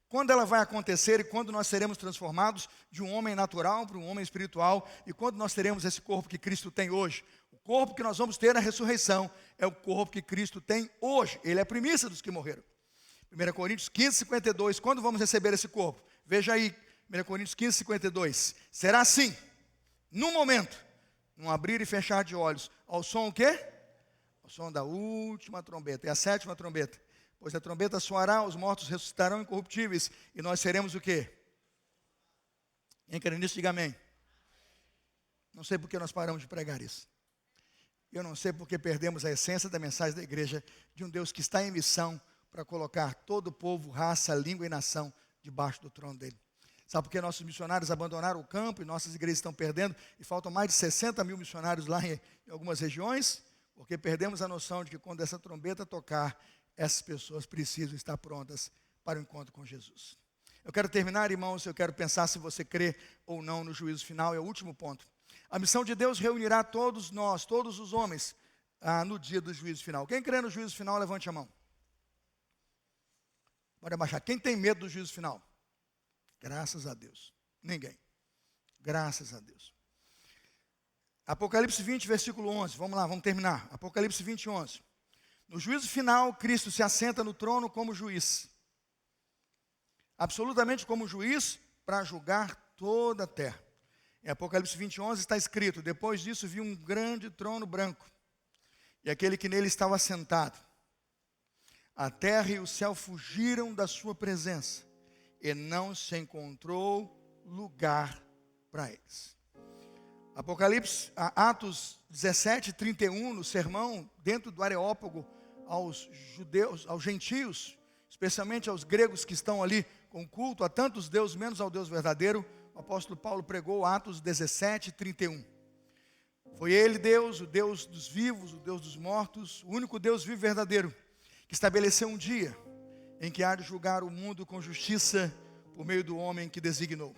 Quando ela vai acontecer e quando nós seremos transformados de um homem natural para um homem espiritual e quando nós teremos esse corpo que Cristo tem hoje. O corpo que nós vamos ter na ressurreição é o corpo que Cristo tem hoje. Ele é a primícia dos que morreram. 1 Coríntios 15, 52. Quando vamos receber esse corpo? Veja aí, 1 Coríntios 15, 52. Será assim, num momento, num abrir e fechar de olhos, ao som o quê? Ao som da última trombeta. É a sétima trombeta. Pois a trombeta soará, os mortos ressuscitarão incorruptíveis, e nós seremos o quê? Quem crê nisso, diga amém. Não sei por que nós paramos de pregar isso. Eu não sei porque perdemos a essência da mensagem da igreja, de um Deus que está em missão para colocar todo o povo, raça, língua e nação debaixo do trono dele. Sabe por que nossos missionários abandonaram o campo e nossas igrejas estão perdendo, e faltam mais de 60 mil missionários lá em algumas regiões? Porque perdemos a noção de que quando essa trombeta tocar, essas pessoas precisam estar prontas para o encontro com Jesus. Eu quero terminar, irmãos, eu quero pensar se você crê ou não no juízo final, é o último ponto. A missão de Deus reunirá todos nós, todos os homens, no dia do juízo final. Quem crê no juízo final, levante a mão. Pode abaixar. Quem tem medo do juízo final? Graças a Deus. Ninguém. Graças a Deus. Apocalipse 20, versículo 11. Vamos lá, vamos terminar. Apocalipse 20, 11. No juízo final, Cristo se assenta no trono como juiz. Absolutamente como juiz para julgar toda a terra. Em Apocalipse 20, 11 está escrito: depois disso vi um grande trono branco, e aquele que nele estava sentado. A terra e o céu fugiram da sua presença, e não se encontrou lugar para eles. Apocalipse, Atos 17, 31, no sermão, dentro do Areópago, aos judeus, aos gentios, especialmente aos gregos que estão ali com culto a tantos deuses, menos ao Deus verdadeiro, o apóstolo Paulo pregou Atos 17, 31. Foi ele Deus, o Deus dos vivos, o Deus dos mortos, o único Deus vivo e verdadeiro, que estabeleceu um dia em que há de julgar o mundo com justiça por meio do homem que designou.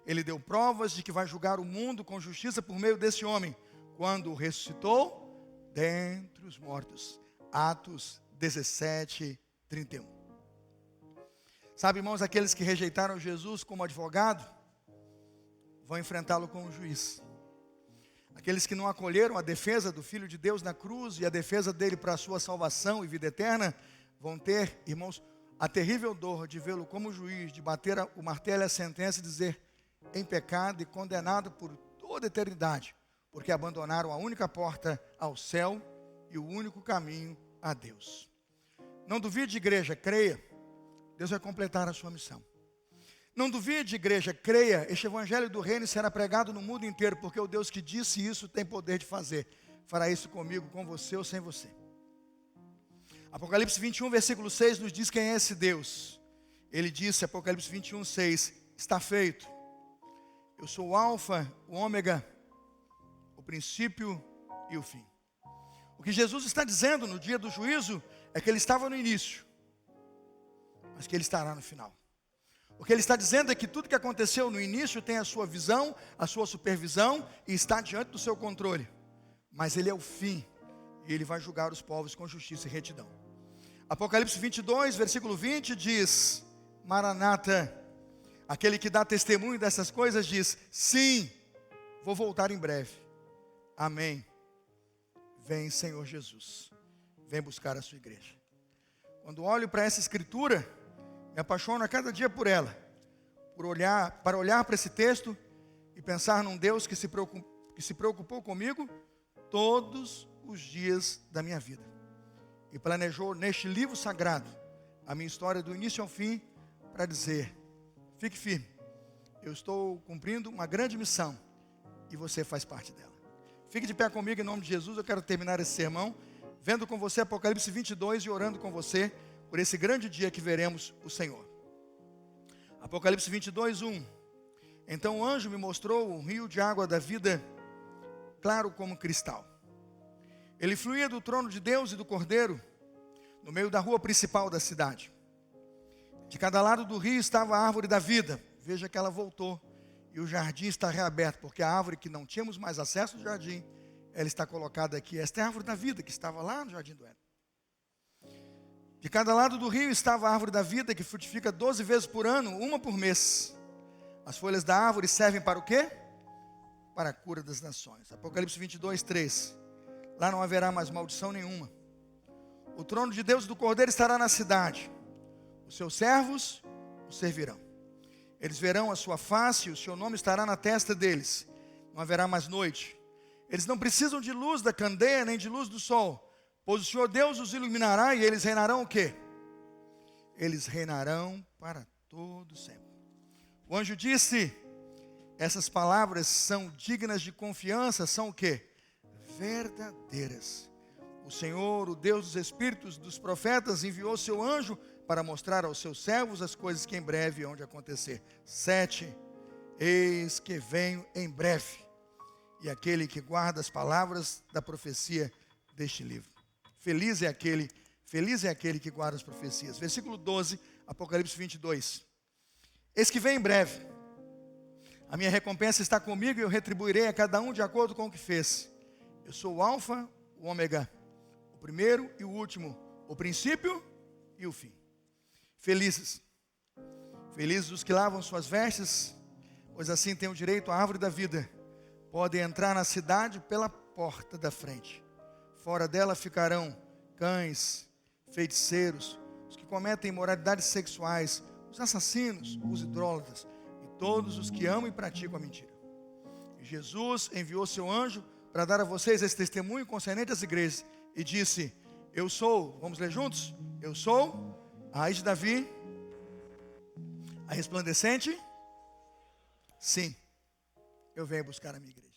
Ele deu provas de que vai julgar o mundo com justiça por meio desse homem, quando o ressuscitou dentre os mortos. Atos 17, 31. Sabe, irmãos, aqueles que rejeitaram Jesus como advogado, vão enfrentá-lo como juiz. Aqueles que não acolheram a defesa do Filho de Deus na cruz e a defesa dele para a sua salvação e vida eterna, vão ter, irmãos, a terrível dor de vê-lo como juiz, de bater o martelo e a sentença e dizer: em pecado e condenado por toda a eternidade, porque abandonaram a única porta ao céu e o único caminho a Deus. Não duvide, igreja, creia, Deus vai completar a sua missão. Não duvide, igreja, creia, este evangelho do reino será pregado no mundo inteiro, porque o Deus que disse isso tem poder de fazer. Fará isso comigo, com você ou sem você. Apocalipse 21, versículo 6 nos diz quem é esse Deus. Ele disse, Apocalipse 21, 6, está feito. Eu sou o alfa, o ômega, o princípio e o fim. O que Jesus está dizendo no dia do juízo é que ele estava no início, mas que ele estará no final. O que ele está dizendo é que tudo que aconteceu no início tem a sua visão, a sua supervisão e está diante do seu controle. Mas ele é o fim e ele vai julgar os povos com justiça e retidão. Apocalipse 22, versículo 20 diz: Maranata, aquele que dá testemunho dessas coisas diz: sim, vou voltar em breve. Amém. Vem, Senhor Jesus. Vem buscar a sua igreja. Quando olho para essa escritura, me apaixono a cada dia por ela, para olhar para esse texto e pensar num Deus que se preocupou comigo todos os dias da minha vida. E planejou neste livro sagrado a minha história do início ao fim para dizer: fique firme, eu estou cumprindo uma grande missão e você faz parte dela. Fique de pé comigo em nome de Jesus. Eu quero terminar esse sermão vendo com você Apocalipse 22 e orando com você por esse grande dia que veremos o Senhor. Apocalipse 22, 1. Então o anjo me mostrou um rio de água da vida, claro como cristal. Ele fluía do trono de Deus e do Cordeiro, no meio da rua principal da cidade. De cada lado do rio estava a árvore da vida. Veja que ela voltou. E o jardim está reaberto, porque a árvore que não tínhamos mais acesso ao jardim, ela está colocada aqui. Esta é a árvore da vida que estava lá no jardim do Éden. De cada lado do rio estava a árvore da vida, que frutifica 12 vezes por ano, uma por mês. As folhas da árvore servem para o quê? Para a cura das nações. Apocalipse 22, 3. Lá não haverá mais maldição nenhuma. O trono de Deus e do Cordeiro estará na cidade. Os seus servos o servirão. Eles verão a sua face e o seu nome estará na testa deles. Não haverá mais noite. Eles não precisam de luz da candeia, nem de luz do sol, pois o Senhor Deus os iluminará e eles reinarão o quê? Eles reinarão para todo sempre. O anjo disse: essas palavras são dignas de confiança, são o quê? Verdadeiras. O Senhor, o Deus dos espíritos dos profetas, enviou seu anjo para mostrar aos seus servos as coisas que em breve hão de acontecer. 7. Eis que venho em breve. E aquele que guarda as palavras da profecia deste livro. Feliz é aquele que guarda as profecias. Versículo 12, Apocalipse 22. Eis que vem em breve. A minha recompensa está comigo e eu retribuirei a cada um de acordo com o que fez. Eu sou o Alfa, o Ômega, o primeiro e o último, o princípio e o fim. Felizes os que lavam suas vestes, pois assim têm o direito à árvore da vida. Podem entrar na cidade pela porta da frente. Fora dela ficarão cães, feiticeiros, os que cometem imoralidades sexuais, os assassinos, os idólatras e todos os que amam e praticam a mentira. E Jesus enviou seu anjo para dar a vocês esse testemunho concernente às igrejas e disse: eu sou, vamos ler juntos? Eu sou a raiz de Davi, a resplandecente. Sim, eu venho buscar a minha igreja.